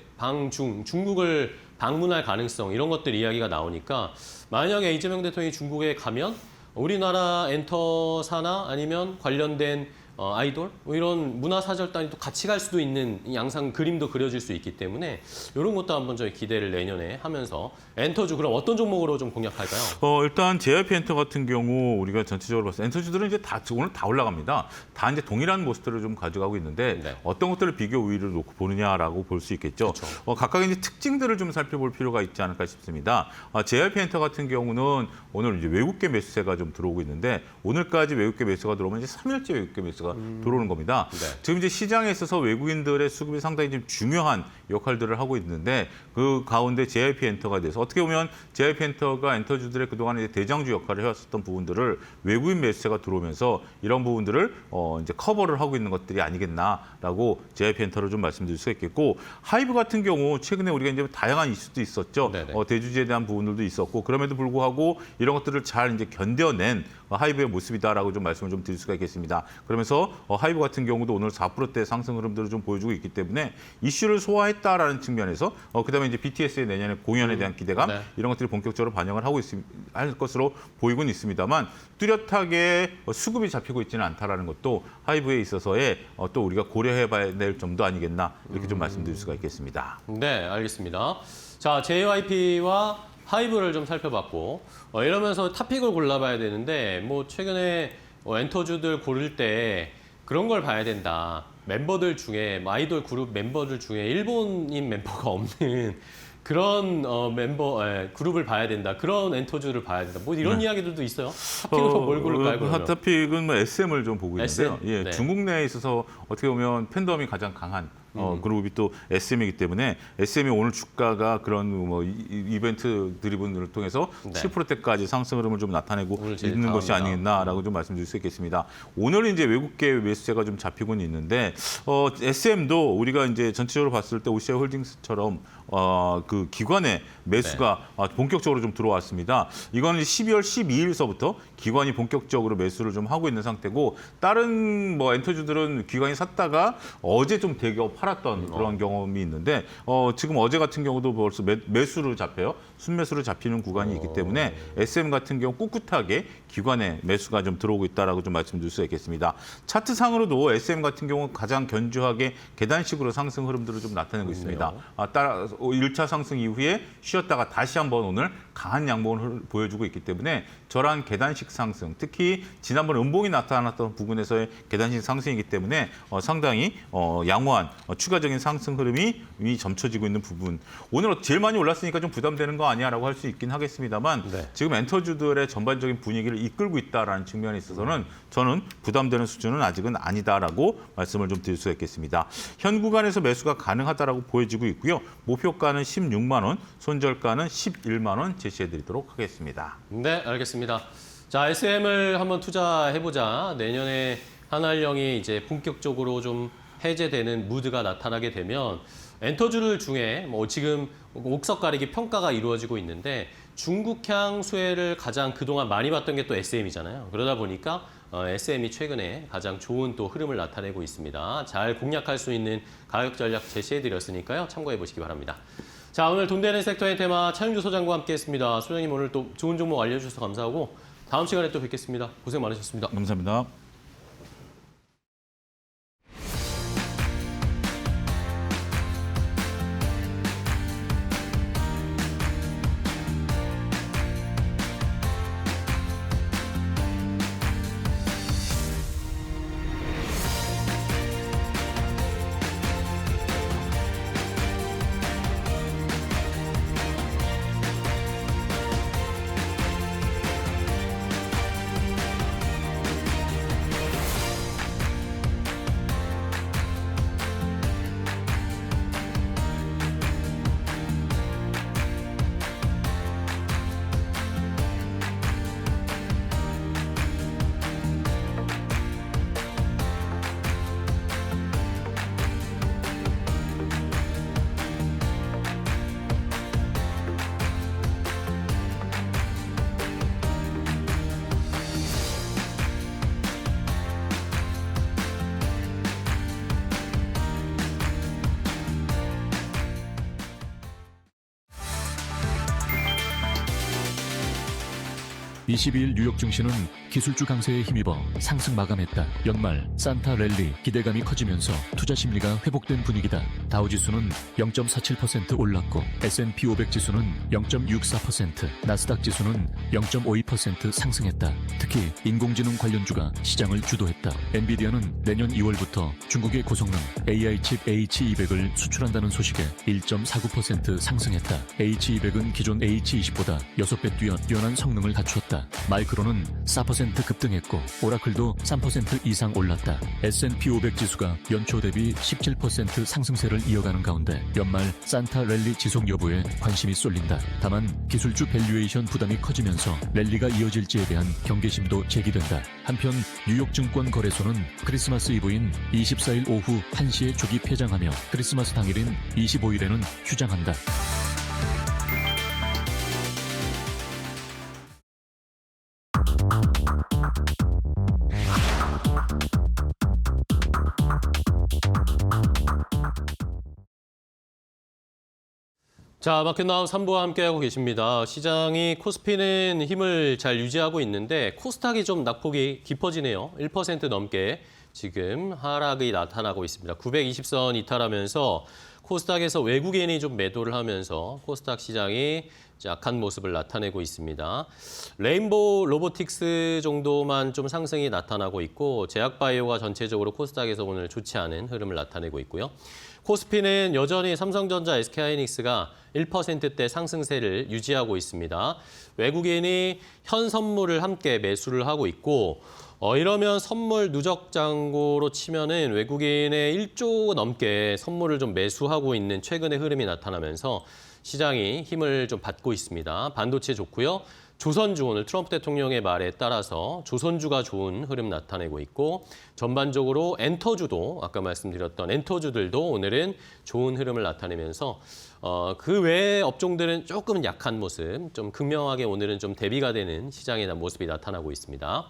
중국을 방문할 가능성 이런 것들 이야기가 나오니까 만약에 이재명 대통령이 중국에 가면 우리나라 엔터사나 아니면 관련된 아이돌 뭐 이런 문화사절단이 또 같이 갈 수도 있는 양상 그림도 그려질 수 있기 때문에 이런 것도 한번 저희 기대를 내년에 하면서 엔터주 그럼 어떤 종목으로 좀 공략할까요? 일단 JYP 엔터 같은 경우 우리가 전체적으로 봤을 때 엔터주들은 이제 오늘 다 올라갑니다. 다 이제 동일한 모습들을 좀 가져가고 있는데 어떤 것들을 비교 우위를 놓고 보느냐라고 볼 수 있겠죠. 각각 이제 특징들을 좀 살펴볼 필요가 있지 않을까 싶습니다. JYP 엔터 같은 경우는 오늘 이제 외국계 매수세가 좀 들어오고 있는데 오늘까지 외국계 매수가 들어오면 이제 3일째 외국계 매수가 들어오는 겁니다. 지금 이제 시장에 있어서 외국인들의 수급이 상당히 좀 중요한 역할들을 하고 있는데 그 가운데 JYP 엔터가 돼서 어떻게 보면 JYP 엔터가 엔터주들의 그동안 이제 대장주 역할을 해왔었던 부분들을 외국인 매수세가 들어오면서 이런 부분들을 이제 커버를 하고 있는 것들이 아니겠나라고 JYP 엔터를 좀 말씀드릴 수 있겠고 하이브 같은 경우 최근에 우리가 이제 다양한 이슈도 있었죠. 대주주에 대한 부분들도 있었고 그럼에도 불구하고 이런 것들을 잘 이제 견뎌낸 하이브의 모습이다라고 좀 말씀을 좀 드릴 수가 있겠습니다. 그러면서 그래서 하이브 같은 경우도 오늘 4%대 상승 흐름들을 좀 보여주고 있기 때문에 이슈를 소화했다라는 측면에서 그다음에 이제 BTS의 내년에 공연에 대한 기대감 네. 이런 것들이 본격적으로 반영을 하고 할 것으로 보이곤 있습니다만 뚜렷하게 수급이 잡히고 있지는 않다라는 것도 하이브에 있어서의 또 우리가 고려해봐야 될 점도 아니겠나 이렇게 좀 말씀드릴 수가 있겠습니다. 네, 알겠습니다. 자, JYP와 하이브를 좀 살펴봤고 이러면서 탑픽을 골라봐야 되는데 뭐 최근에 엔터주들 고를 때 그런 걸 봐야 된다. 멤버들 중에 아이돌 그룹 멤버들 중에 일본인 멤버가 없는 그런 그룹을 봐야 된다. 그런 엔터주를 봐야 된다. 뭐 이런 이야기들도 있어요. 탑픽을 뭘 고를까요? 그러면? 핫탑픽은 뭐 SM을 좀 보고 있는데요. SM? 예, 네. 중국 내에 있어서 어떻게 보면 팬덤이 가장 강한 그룹이 또 SM이기 때문에 SM이 오늘 주가가 그런 뭐 이벤트 드리븐을 통해서 네. 7%대까지 상승 흐름을 좀 나타내고 오늘 제일 있는 것이 강합니다. 아니겠나라고 좀 말씀드릴 수 있겠습니다. 오늘 이제 외국계 매수세가 좀 잡히고는 있는데 SM도 우리가 이제 전체적으로 봤을 때 OCI 홀딩스처럼 그 기관의 매수가 본격적으로 좀 들어왔습니다. 이거는 12월 12일서부터 기관이 본격적으로 매수를 좀 하고 있는 상태고 다른 뭐 엔터주들은 기관이 샀다가 어제 좀 대거 팔았던 그런 경험이 있는데 지금 어제 같은 경우도 벌써 매수를 잡혀요. 순매수를 잡히는 구간이 있기 때문에 SM 같은 경우 꿋꿋하게 기관의 매수가 좀 들어오고 있다라고 좀 말씀드릴 수 있겠습니다. 차트상으로도 SM 같은 경우 가장 견조하게 계단식으로 상승 흐름들을 좀 나타내고 있습니다. 따라서 1차 상승 이후에 쉬었다가 다시 한번 오늘 강한 양봉을 보여주고 있기 때문에 저런 계단식 상승, 특히 지난번 음봉이 나타났던 부분에서의 계단식 상승이기 때문에 상당히 양호한 추가적인 상승 흐름이 이미 점쳐지고 있는 부분. 오늘 제일 많이 올랐으니까 좀 부담되는 거 아니야라고 할 수 있긴 하겠습니다만 네. 지금 엔터주들의 전반적인 분위기를 이끌고 있다라는 측면에 있어서는 저는 부담되는 수준은 아직은 아니다라고 말씀을 좀 드릴 수가 있겠습니다. 현 구간에서 매수가 가능하다라고 보여지고 있고요. 목표가는 16만 원, 손절가는 11만 원 제시해드리도록 하겠습니다. 네, 알겠습니다. 자, SM을 한번 투자해보자. 내년에 한알령이 이제 본격적으로 좀 해제되는 무드가 나타나게 되면 엔터주들 중에 뭐 지금 옥석 가리기 평가가 이루어지고 있는데 중국향 수혜를 가장 그동안 많이 봤던 게 또 SM이잖아요. 그러다 보니까 SM이 최근에 가장 좋은 또 흐름을 나타내고 있습니다. 잘 공략할 수 있는 가격 전략 제시해드렸으니까요. 참고해 보시기 바랍니다. 자, 오늘 돈 되는 섹터의 테마 차윤주 소장과 함께했습니다. 소장님 오늘 또 좋은 종목 알려주셔서 감사하고 다음 시간에 또 뵙겠습니다. 고생 많으셨습니다. 감사합니다. (22일) 뉴욕 증시는 기술주 강세에 힘입어 상승 마감했다. 연말 산타 랠리 기대감이 커지면서 투자 심리가 회복된 분위기다. 다우지수는 0.47% 올랐고 S&P 500 지수는 0.64%, 나스닥 지수는 0.52% 상승했다. 특히 인공지능 관련주가 시장을 주도했다. 엔비디아는 내년 2월부터 중국의 고성능 AI 칩 H200을 수출한다는 소식에 1.49% 상승했다. H200은 기존 H20보다 6배 뛰어난 성능을 갖추었다. 마이크론은 4% 급등했고 오라클도 3% 이상 올랐다. S&P 500 지수가 연초 대비 17% 상승세를 이어가는 가운데 연말 산타 랠리 지속 여부에 관심이 쏠린다. 다만 기술주 밸류에이션 부담이 커지면서 랠리가 이어질지에 대한 경계심도 제기된다. 한편 뉴욕 증권 거래소는 크리스마스 이브인 24일 오후 1시에 조기 폐장하며 크리스마스 당일인 25일에는 휴장한다. 자, 마켓나우 3부와 함께하고 계십니다. 시장이 코스피는 힘을 잘 유지하고 있는데 코스닥이 좀 낙폭이 깊어지네요. 1% 넘게 지금 하락이 나타나고 있습니다. 920선 이탈하면서 코스닥에서 외국인이 좀 매도를 하면서 코스닥 시장이 약한 모습을 나타내고 있습니다. 레인보우 로보틱스 정도만 좀 상승이 나타나고 있고 제약바이오가 전체적으로 코스닥에서 오늘 좋지 않은 흐름을 나타내고 있고요. 코스피는 여전히 삼성전자, SK하이닉스가 1%대 상승세를 유지하고 있습니다. 외국인이 현 선물을 함께 매수를 하고 있고 이러면 선물 누적 잔고로 치면은 외국인의 1조 넘게 선물을 좀 매수하고 있는 최근의 흐름이 나타나면서 시장이 힘을 좀 받고 있습니다. 반도체 좋고요. 조선주 오늘 트럼프 대통령의 말에 따라서 조선주가 좋은 흐름 나타내고 있고 전반적으로 엔터주도 아까 말씀드렸던 엔터주들도 오늘은 좋은 흐름을 나타내면서 그 외의 업종들은 조금 약한 모습, 좀 극명하게 오늘은 좀 대비가 되는 시장의 모습이 나타나고 있습니다.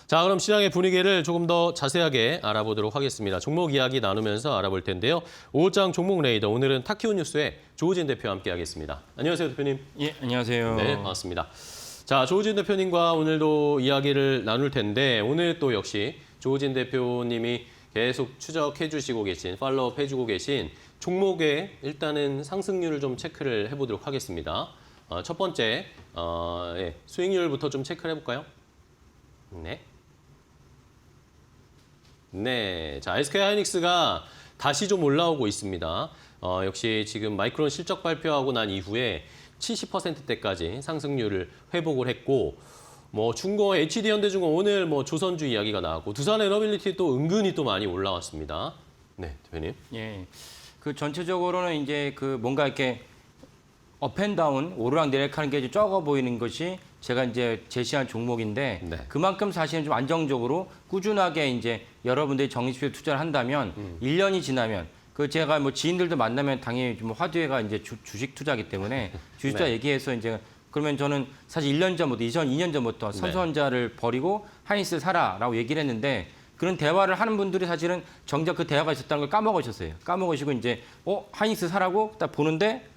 자, 그럼 시장의 분위기를 조금 더 자세하게 알아보도록 하겠습니다. 종목 이야기 나누면서 알아볼 텐데요. 5장 종목 레이더, 오늘은 타키오 뉴스의 조우진 대표와 함께하겠습니다. 안녕하세요, 대표님. 예, 안녕하세요. 네, 반갑습니다. 자, 조우진 대표님과 오늘도 이야기를 나눌 텐데 오늘 또 역시 조우진 대표님이 계속 추적해 주시고 계신, 팔로우업 해주고 계신 종목의 일단은 상승률을 좀 체크를 해보도록 하겠습니다. 첫 번째, 수익률부터 좀 체크를 해볼까요? 네. 네, 자 SK하이닉스가 다시 좀 올라오고 있습니다. 역시 지금 마이크론 실적 발표하고 난 이후에 70%대까지 상승률을 회복을 했고, 뭐 중공 HD현대중공 오늘 뭐 조선주 이야기가 나왔고 두산에너빌리티 또 은근히 또 많이 올라왔습니다. 네, 대표님. 예, 그 전체적으로는 이제 그 뭔가 이렇게 업앤다운 오르락 내리락하는 게 적어 보이는 것이 제가 이제 제시한 종목인데 네. 그만큼 사실은 좀 안정적으로 꾸준하게 이제 여러분들이 정리수에 투자를 한다면 1년이 지나면 그 제가 뭐 지인들도 만나면 당연히 좀 화두회가 이제 주식 투자기 때문에 주식 투자 네. 얘기해서 이제 그러면 저는 사실 1년 전부터 2002년 전부터 삼성전자를 버리고 하이닉스 사라라고 얘기를 했는데 그런 대화를 하는 분들이 사실은 정작 그 대화가 있었다는 걸 까먹으셨어요. 까먹으시고 이제 하이닉스 사라고 딱 보는데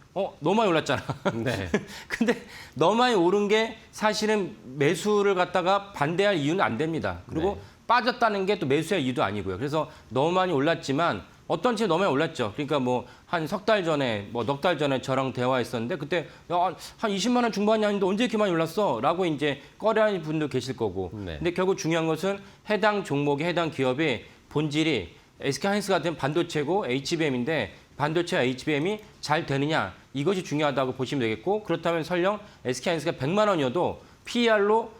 너무 많이 올랐잖아. 네. 근데 너무 많이 오른 게 사실은 매수를 갖다가 반대할 이유는 안 됩니다. 그리고 네. 빠졌다는 게 또 매수할 이유도 아니고요. 그래서 너무 많이 올랐지만 어떤 집에 너무 많이 올랐죠. 그러니까 뭐 한 석 달 전에 뭐 넉 달 전에 저랑 대화했었는데 그때 야, 한 20만 원 중반이 아닌데 언제 이렇게 많이 올랐어? 라고 이제 꺼려하는 분도 계실 거고. 네. 근데 결국 중요한 것은 해당 종목의 해당 기업의 본질이 SK하이닉스 같은 반도체고 HBM인데 반도체와 HBM이 잘 되느냐 이것이 중요하다고 보시면 되겠고 그렇다면 설령 SK하이닉스가 100만 원이어도 PER로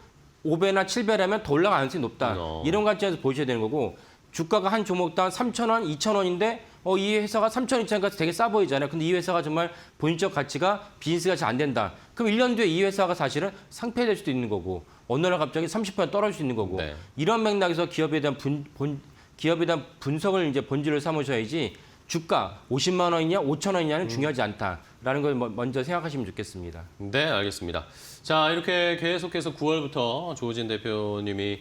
5배나 7배라면 더 올라갈 가능성이 높다. 이런 관점에서 보셔야 되는 거고 주가가 한 종목당 3,000원, 2,000원인데 이 회사가 3,000원, 2,000원까지 되게 싸 보이잖아요. 근데 이 회사가 정말 본질적 가치가 비즈니스가 잘 안 된다. 그럼 1년 뒤에 이 회사가 사실은 상폐될 수도 있는 거고 어느 날 갑자기 30% 떨어질 수 있는 거고 네. 이런 맥락에서 기업에 대한 분석을 이제 본질을 삼으셔야지 주가 50만 원이냐 5천 원이냐는 중요하지 않다라는 걸 먼저 생각하시면 좋겠습니다. 네, 알겠습니다. 자, 이렇게 계속해서 9월부터 조우진 대표님이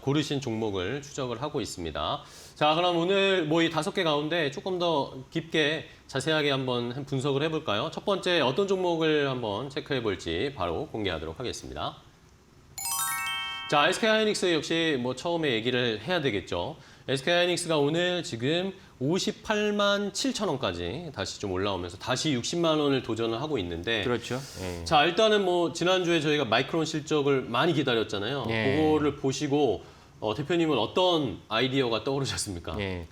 고르신 종목을 추적을 하고 있습니다. 자, 그럼 오늘 뭐 이 5개 가운데 조금 더 깊게 자세하게 한번 분석을 해볼까요? 첫 번째 어떤 종목을 한번 체크해 볼지 바로 공개하도록 하겠습니다. 자, SK하이닉스 역시 뭐 처음에 얘기를 해야 되겠죠. SK하이닉스가 오늘 지금 58만 7천 원까지 다시 좀 올라오면서 다시 60만 원을 도전을 하고 있는데 그렇죠. 예. 자, 일단은 뭐 지난주에 저희가 마이크론 실적을 많이 기다렸잖아요. 예. 그거를 보시고 대표님은 어떤 아이디어가 떠오르셨습니까? 예.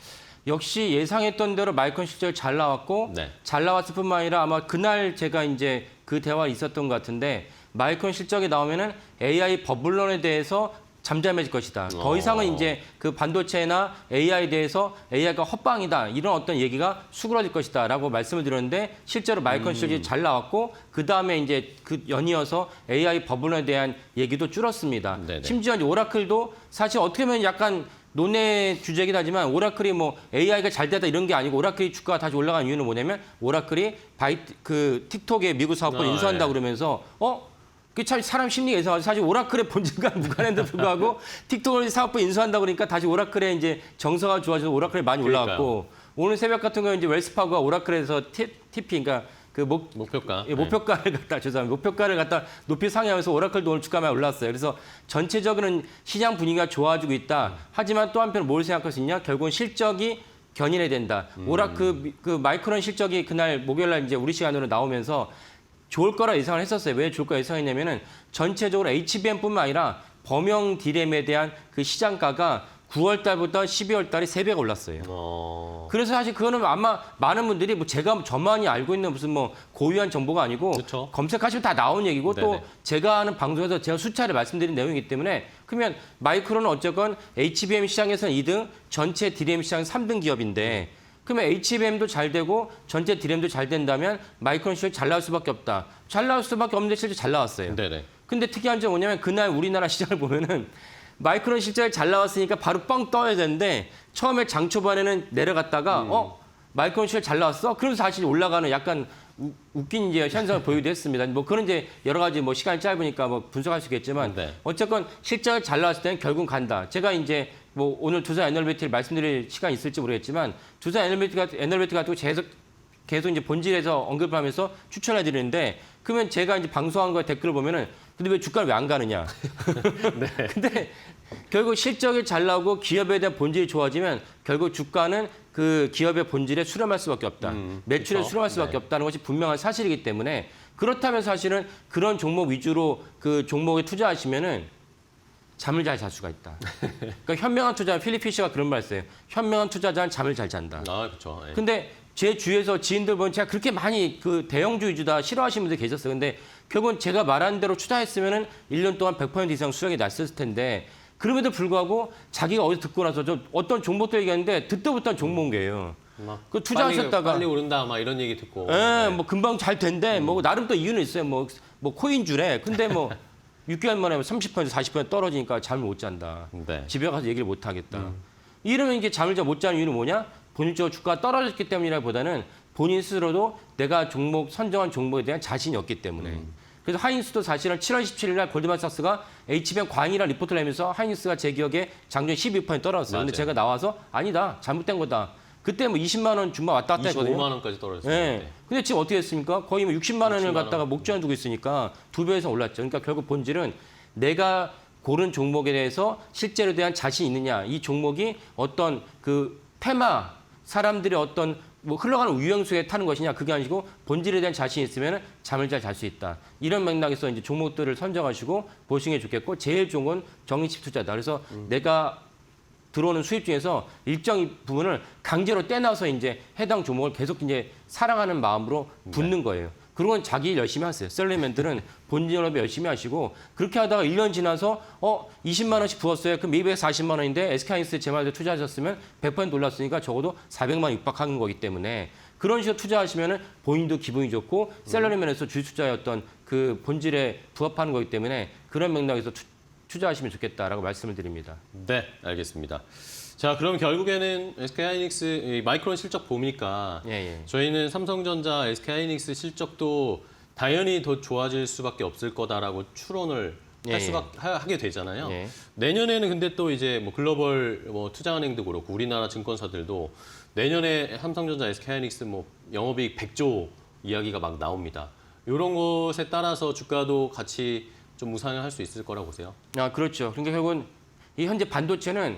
역시 예상했던 대로 마이크론 실적이 잘 나왔고 네. 잘 나왔을 뿐만 아니라 아마 그날 제가 이제 그 대화 있었던 것 같은데 마이크론 실적이 나오면은 AI 버블론에 대해서 잠잠해질 것이다. 더 이상은 이제 그 반도체나 AI에 대해서 AI가 헛방이다. 이런 어떤 얘기가 수그러질 것이다라고 말씀을 드렸는데 실제로 마이크론 실적이 잘 나왔고 그다음에 이제 그 연이어서 AI 버블론에 대한 얘기도 줄었습니다. 네네. 심지어 이제 오라클도 사실 어떻게 보면 약간 논의 주제이긴 하지만 오라클이 뭐 AI가 잘 되다 이런 게 아니고 오라클이 주가가 다시 올라간 이유는 뭐냐면 오라클이 틱톡의 미국 사업권 인수한다고 그러면서 그 참 사람 심리 예상하죠. 사실 오라클의 본질과 무관한데도 불구하고 틱톡을 사업부 인수한다고 그러니까 다시 오라클의 이제 정서가 좋아져서 오라클이 많이 올라갔고 오늘 새벽 같은 경우는 이제 웰스파고가 오라클에서 TP, 그러니까 그 목표가. 목표가를 갖다 죄송합니다. 목표가를 갖다 높이 상회하면서 오라클도 오늘 주가 많이 올랐어요. 그래서 전체적으로는 시장 분위기가 좋아지고 있다. 하지만 또 한편 뭘 생각할 수 있냐? 결국은 실적이 견인해야 된다. 그 마이크론 실적이 그날 목요일 날 이제 우리 시간으로 나오면서 좋을 거라 예상을 했었어요. 왜 좋을 거라 예상했냐면은 전체적으로 HBM뿐만 아니라 범용 D램에 대한 그 시장가가 9월 달부터 12월 달에 3배가 올랐어요. 그래서 사실 그거는 아마 많은 분들이 뭐 제가 저만이 알고 있는 무슨 뭐 고유한 정보가 아니고 그렇죠. 검색하시면 다 나온 얘기고 또 네네. 제가 하는 방송에서 제가 수차례 말씀드린 내용이기 때문에 그러면 마이크론은 어쨌건 HBM 시장에서는 2등, 전체 D램 시장 3등 기업인데 그러면 HBM도 잘 되고 전체 D램도 잘 된다면 마이크론 실적이 잘 나올 수밖에 없다. 잘 나올 수밖에 없는데 실제 잘 나왔어요. 네네. 근데 특이한 점은 뭐냐면 그날 우리나라 시장을 보면은 마이크론 실적이 잘 나왔으니까 바로 뻥 떠야 되는데 처음에 장 초반에는 내려갔다가 마이크론 실적 잘 나왔어? 그러면서 다시 올라가는 약간 웃긴 이제 현상을 보이기도 했습니다. 뭐 그런 이제 여러 가지 뭐 시간이 짧으니까 뭐 분석할 수 있겠지만 네. 어쨌건 실적이 잘 나왔을 때는 결국은 간다. 제가 이제 뭐 오늘 두산 애널리티를 말씀드릴 시간이 있을지 모르겠지만 두산 애널리티 가지고 계속 이제 본질에서 언급하면서 추천해 드리는데 그러면 제가 이제 방송한 거에 댓글을 보면은 근데 왜 주가를 왜 안 가느냐. 네. 근데 결국 실적이 잘 나오고 기업에 대한 본질이 좋아지면 결국 주가는 그 기업의 본질에 수렴할 수밖에 없다. 매출에 그렇죠. 수렴할 수밖에 네. 없다는 것이 분명한 사실이기 때문에 그렇다면 사실은 그런 종목 위주로 그 종목에 투자하시면은 잠을 잘 잘 수가 있다. 그러니까 현명한 투자, 필립 피셔가 그런 말 했어요. 현명한 투자자는 잠을 잘 잔다. 아, 그렇죠. 예. 근데 제 주위에서 지인들 보면 제가 그렇게 많이 그 대형주 위주다 싫어하시는 분들 계셨어요. 근데 결국은 제가 말한 대로 투자했으면은 1년 동안 100% 이상 수익이 났을 텐데 그럼에도 불구하고 자기가 어디서 듣고 나서 저 어떤 종목도 얘기하는데 듣도 못한 종목이에요. 막 그 투자하셨다가 빨리 오른다 막 이런 얘기 듣고. 예, 뭐 금방 잘 된대. 뭐 나름 또 이유는 있어요. 뭐 코인주래. 근데 뭐 6개월 만에 30% 40% 떨어지니까 잠을 못 잔다. 네. 집에 가서 얘기를 못 하겠다. 이러면 이게 잠을 잘 못 자는 이유는 뭐냐? 본인적으로 주가가 떨어졌기 때문이라기보다는 본인 스스로도 내가 선정한 종목에 대한 자신이 없기 때문에. 그래서 하이닉스도 사실은 7월 17일 날 골드만삭스가 HBM 광이라 리포트를 하면서 하이닉스가 제 기억에 작년 12% 떨어졌어요. 근데 맞아요. 제가 나와서 아니다. 잘못된 거다. 그때 뭐 20만 원 중반 왔다 갔다 했거든요. 25만 원까지 떨어졌어요. 네. 그때. 근데 지금 어떻게 했습니까? 거의 뭐 60만 원을 60만 원. 갖다가 목전에 두고 있으니까 2배 이상 올랐죠. 그러니까 결국 본질은 내가 고른 종목에 대해서 실제로 대한 자신이 있느냐. 이 종목이 어떤 그 테마, 사람들의 어떤 뭐 흘러가는 유형 속에 타는 것이냐. 그게 아니고 본질에 대한 자신이 있으면 잠을 잘 잘 수 있다. 이런 맥락에서 이제 종목들을 선정하시고 보시는 게 좋겠고 제일 좋은 건 정리식 투자다. 그래서 내가 들어오는 수입 중에서 일정 부분을 강제로 떼놔서 이제 해당 종목을 계속 이제 사랑하는 마음으로 붙는 거예요. 그런 건 자기 일 열심히 하세요. 셀러리맨들은 본진 영업 열심히 하시고 그렇게 하다가 1년 지나서 20만 원씩 부었어요. 그럼 매입에 40만 원인데 SK하이닉스에 제 말대로 투자하셨으면 100% 올랐으니까 적어도 400만 원 육박하는 거기 때문에 그런 식으로 투자하시면은 본인도 기분이 좋고 셀러리맨에서 주식 투자의 어떤 그 본질에 부합하는 거기 때문에 그런 맥락에서 투자하시면 좋겠다라고 말씀을 드립니다. 네, 알겠습니다. 자, 그럼 결국에는 SK하이닉스 마이크론 실적 보니까 예. 저희는 삼성전자, SK하이닉스 실적도 당연히 더 좋아질 수밖에 없을 거다라고 추론을 하게 되잖아요. 예. 내년에는 근데 또 이제 뭐 글로벌 뭐 투자은행도 그렇고 우리나라 증권사들도 내년에 삼성전자, SK하이닉스 뭐 영업이익 100조 이야기가 막 나옵니다. 이런 것에 따라서 주가도 같이 좀 우상을 할 수 있을 거라고 보세요. 아, 그렇죠. 그러니까 결국은 이 현재 반도체는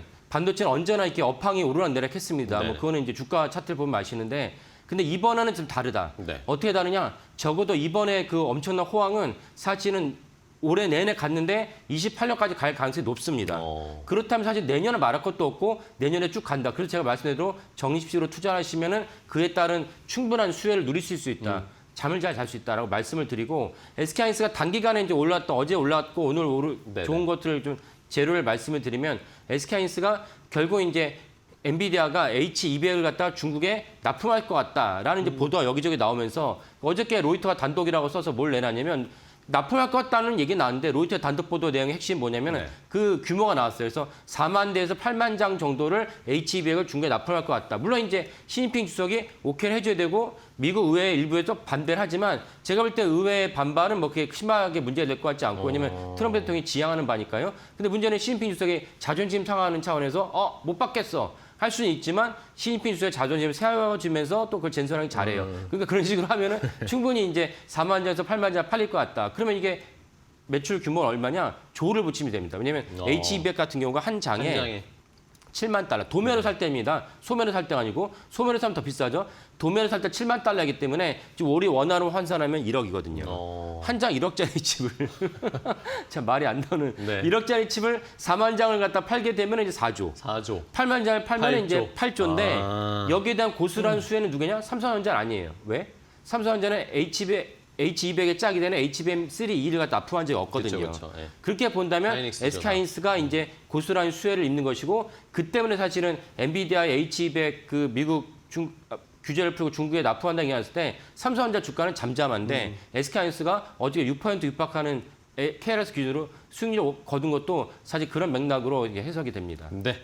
언제나 이렇게 업황이 오르락내락 했습니다. 네네. 뭐 그거는 이제 주가 차트를 보면 아시는데 근데 이번에는 좀 다르다. 네. 어떻게 다르냐? 적어도 이번에 그 엄청난 호황은 사실은 올해 내내 갔는데 28년까지 갈 가능성이 높습니다. 그렇다면 사실 내년에 말할 것도 없고 내년에 쭉 간다. 그래서 제가 말씀드린 대로 정립식으로 투자하시면은 그에 따른 충분한 수혜를 누리실 수 있다. 잠을 잘 잘 수 있다라고 말씀을 드리고 SK하이닉스가 단기간에 이제 어제 올랐고 오늘 네네. 좋은 것들을 좀 재료를 말씀을 드리면 SK하이닉스가 결국 이제 엔비디아가 H200을 갖다 중국에 납품할 것 같다라는 이제 보도가 여기저기 나오면서 어저께 로이터가 단독이라고 써서 뭘 내놨냐면 납품할 것 같다는 얘기 나왔는데 로이터 단독 보도 내용의 핵심이 뭐냐면 네. 그 규모가 나왔어요. 그래서 4만 대에서 8만 장 정도를 H200을 중국에 납품할 것 같다. 물론 이제 시진핑 주석이 오케이를 해줘야 되고 미국 의회 일부에서 반대를 하지만 제가 볼 때 의회의 반발은 뭐 그렇게 심하게 문제가 될 것 같지 않고 왜냐면 트럼프 대통령이 지향하는 바니까요. 근데 문제는 시진핑 주석이 자존심 상하는 차원에서 못 받겠어. 할 수는 있지만 시진핑 주석의 자존심을 세워주면서 또 그걸 젠선하기 잘해요. 그러니까 그런 식으로 하면은 충분히 이제 4만 장에서 8만 장 팔릴 것 같다. 그러면 이게 매출 규모가 얼마냐? 조를 붙이면 됩니다. 왜냐하면 H200 같은 경우가 한 장에 7만 달러. 도매로 살 때입니다. 소매로 살 때가 아니고 소매로 사면 더 비싸죠. 도매로 살 때 7만 달러이기 때문에 지금 우리 원화로 환산하면 1억이거든요. 한 장 1억짜리 칩을 참 말이 안 나오는 네. 1억짜리 칩을 4만 장을 갖다 팔게 되면 이제 4조. 4조. 8만 장을 팔면 이제 8조인데 아. 여기에 대한 고스란한 수혜는 누구냐? 삼성전자 아니에요. 왜? 삼성전자는 H200에 짝이 되는 HBM3, 2를 갖다 납품한 적이 없거든요. 그쵸. 예. 그렇게 본다면 하이닉스죠, SK하이닉스가 이제 고스란한 수혜를 입는 것이고 그 때문에 사실은 엔비디아의 H200 그 미국 규제를 풀고 중국에 납품한다는 게 나왔을 때 삼성전자 주가는 잠잠한데 SK하이닉스가 어저께 6% 육박하는 KRS 기준으로 수익률을 거둔 것도 사실 그런 맥락으로 이제 해석이 됩니다. 네,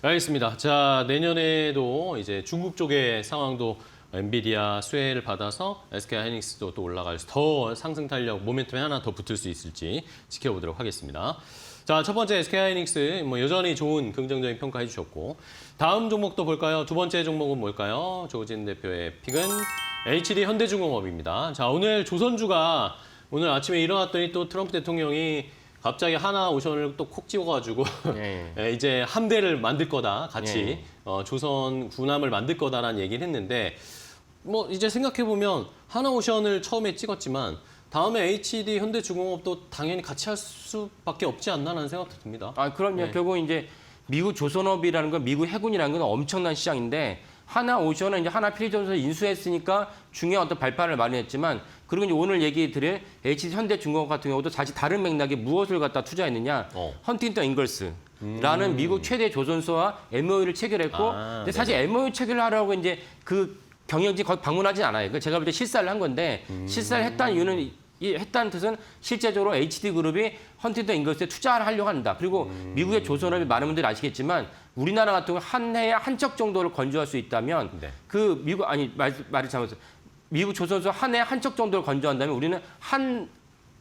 알겠습니다. 자, 내년에도 이제 중국 쪽의 상황도 엔비디아 수혜를 받아서 SK하이닉스도 또 올라갈 더 상승 탄력 모멘텀에 하나 더 붙을 수 있을지 지켜보도록 하겠습니다. 자, 첫 번째 SK하이닉스 여전히 좋은 긍정적인 평가해 주셨고 다음 종목도 볼까요? 두 번째 종목은 뭘까요? 조진 대표의 픽은 HD 현대중공업입니다. 자, 오늘 조선주가 오늘 아침에 일어났더니 또 트럼프 대통령이 갑자기 하나오션을 또 콕 집어가지고 네. 이제 함대를 만들 거다 같이 네. 조선 군함을 만들 거다라는 얘기를 했는데 뭐 이제 생각해 보면 하나오션을 처음에 찍었지만 다음에 HD 현대중공업도 당연히 같이 할 수밖에 없지 않나라는 생각도 듭니다. 아, 그럼요. 네. 결국 이제 미국 조선업이라는 건 미국 해군이라는 건 엄청난 시장인데 하나오션은 이제 하나 필리전서 인수했으니까 중요한 어떤 발판을 마련했지만 그리고 이제 오늘 얘기 드릴 HD 현대중공업 같은 경우도 사실 다른 맥락에 무엇을 갖다 투자했느냐? 헌팅턴 잉걸스라는 미국 최대 조선소와 MOU를 체결했고 근데 사실 MOU 체결을 하려고 이제 그 경영진 거기 방문하진 않아요. 그 제가 볼 때 실사를 한 건데 실사를 했다는 이유는 했다는 뜻은 실제적으로 HD그룹이 헌팅턴 잉걸스에 투자를 하려고 한다. 그리고 미국의 조선업이 많은 분들이 아시겠지만 우리나라 같은 경우 한 해에 한 척 정도를 건조할 수 있다면 네. 그 미국 말이 잘못했어요. 미국 조선소 한 해에 한 척 정도를 건조한다면 우리는 한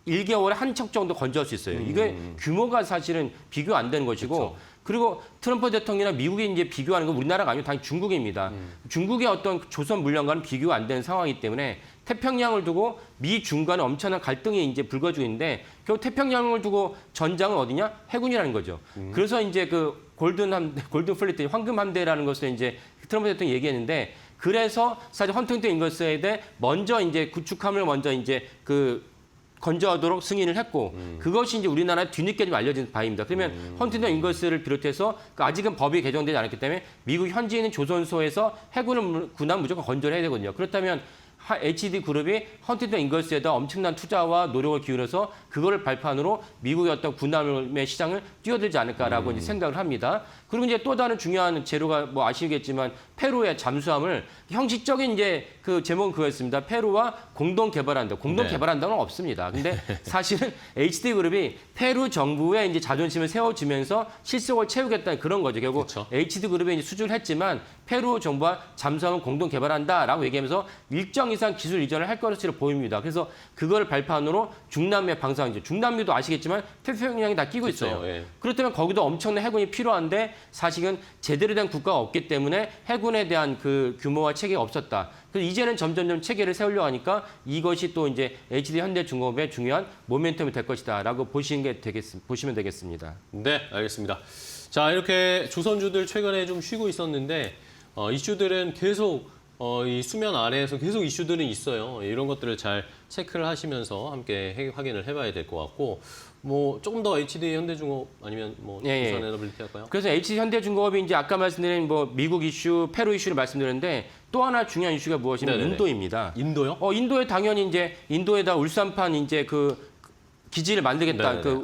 1개월에 한 척 정도 건조할 수 있어요. 이게 규모가 사실은 비교 안 되는 것이고 그쵸. 그리고 트럼프 대통령이나 미국이 이제 비교하는 건 우리나라가 아니고 당연히 중국입니다. 중국의 어떤 조선 물량과는 비교가 안 되는 상황이기 때문에 태평양을 두고 미 중 간에 엄청난 갈등이 이제 불거지고 있는데 결국 태평양을 두고 전장은 어디냐? 해군이라는 거죠. 그래서 이제 그 골든 플리트, 황금 함대라는 것을 이제 트럼프 대통령이 얘기했는데 그래서 사실 헌팅턴 잉걸스에 대해 먼저 이제 구축함을 먼저 이제 그 건조하도록 승인을 했고 그것이 이제 우리나라에 뒤늦게 좀 알려진 바입니다. 그러면 헌팅턴 잉걸스를 비롯해서 아직은 법이 개정되지 않았기 때문에 미국 현지에 있는 조선소에서 해군을 군함 무조건 건조를 해야 되거든요. 그렇다면 HD그룹이 헌팅턴 잉걸스에다 엄청난 투자와 노력을 기울여서 그거를 발판으로 미국의 어떤 군함의 시장을 뛰어들지 않을까라고 이제 생각을 합니다. 그리고 이제 또 다른 중요한 재료가 뭐 아시겠지만 페루의 잠수함을 형식적인 이제 그 제목은 그거였습니다. 페루와 공동 개발한다. 공동 네. 개발한다는 없습니다. 근데 사실은 HD그룹이 페루 정부의 이제 자존심을 세워주면서 실속을 채우겠다는 그런 거죠. 결국 그쵸. HD그룹이 이제 수주를 했지만 페루 정부와 잠수함을 공동 개발한다라고 얘기하면서 일정 이상 기술 이전을 할 것으로 보입니다. 그래서 그걸 발판으로 중남미의 방사능이죠. 중남미도 아시겠지만 태평양이 다 끼고 그쵸, 있어요. 예. 그렇다면 거기도 엄청난 해군이 필요한데 사실은 제대로 된 국가가 없기 때문에 해군에 대한 그 규모와 체계가 없었다. 그래서 이제는 점점점 체계를 세우려고 하니까 이것이 또 이제 HD 현대중공업의 중요한 모멘텀이 될 것이다라고 보시면 되겠습니다. 네, 알겠습니다. 자, 이렇게 조선주들 최근에 좀 쉬고 있었는데 이슈들은 계속 이 수면 아래에서 계속 이슈들은 있어요. 이런 것들을 잘 체크를 하시면서 함께 확인을 해봐야 될 것 같고 뭐 조금 더 HD 현대중공업 아니면 뭐 예, 예. 조선 에너빌리티 할까요? 그래서 HD 현대중공업이 이제 아까 말씀드린 뭐 미국 이슈, 페루 이슈를 말씀드렸는데 또 하나 중요한 이슈가 무엇이냐면 네네네. 인도입니다. 인도요? 인도에 당연히 이제 인도에다 울산판 이제 그 기지를 만들겠다, 네네네. 그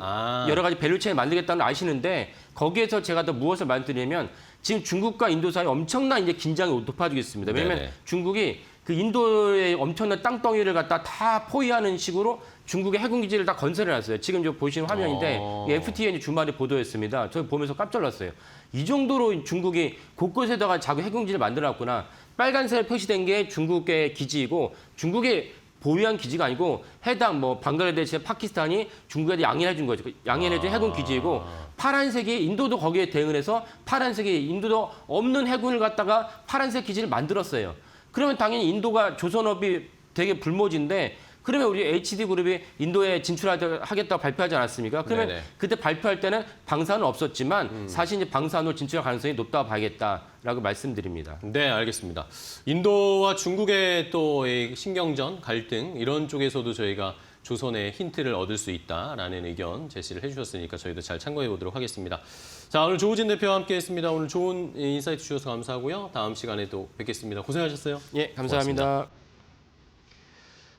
여러 가지 밸류체인을 만들겠다는 걸 아시는데 거기에서 제가 더 무엇을 말씀드리냐면 지금 중국과 인도 사이 엄청난 이제 긴장이 높아지고 있습니다. 왜냐하면 네네. 중국이 그 인도의 엄청난 땅덩이를 갖다 다 포위하는 식으로 중국의 해군 기지를 다 건설해놨어요. 지금 저 보시는 화면인데 이 FTN 주말에 보도했습니다. 저 보면서 깜짝 놀랐어요. 이 정도로 중국이 곳곳에다가 자기 해군 기지를 만들어놨구나. 빨간색 표시된 게 중국의 기지이고 중국이 보유한 기지가 아니고 해당 뭐 방글라데시, 파키스탄이 중국에 양해해 준 거죠. 양해해 준 해군 기지이고 파란색이 인도도 거기에 대응을 해서 파란색이 인도도 없는 해군을 갖다가 파란색 기지를 만들었어요. 그러면 당연히 인도가 조선업이 되게 불모지인데 그러면 우리 HD그룹이 인도에 진출하겠다고 발표하지 않았습니까? 그러면 네네. 그때 발표할 때는 방사는 없었지만 사실 이제 방사선으로 진출할 가능성이 높다고 봐야겠다라고 말씀드립니다. 네, 알겠습니다. 인도와 중국의 또 이 신경전, 갈등 이런 쪽에서도 저희가 조선의 힌트를 얻을 수 있다라는 의견 제시를 해주셨으니까 저희도 잘 참고해 보도록 하겠습니다. 자, 오늘 조우진 대표와 함께했습니다. 오늘 좋은 인사이트 주셔서 감사하고요. 다음 시간에 또 뵙겠습니다. 고생하셨어요. 예, 감사합니다. 고맙습니다.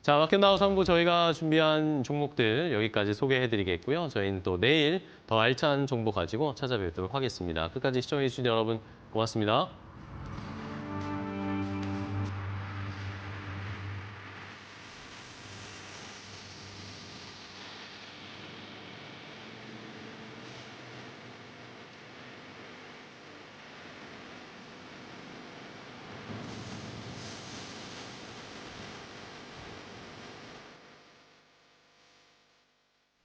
자, 마켓나우 3부 저희가 준비한 종목들 여기까지 소개해드리겠고요. 저희는 또 내일 더 알찬 정보 가지고 찾아뵙도록 하겠습니다. 끝까지 시청해주신 여러분 고맙습니다.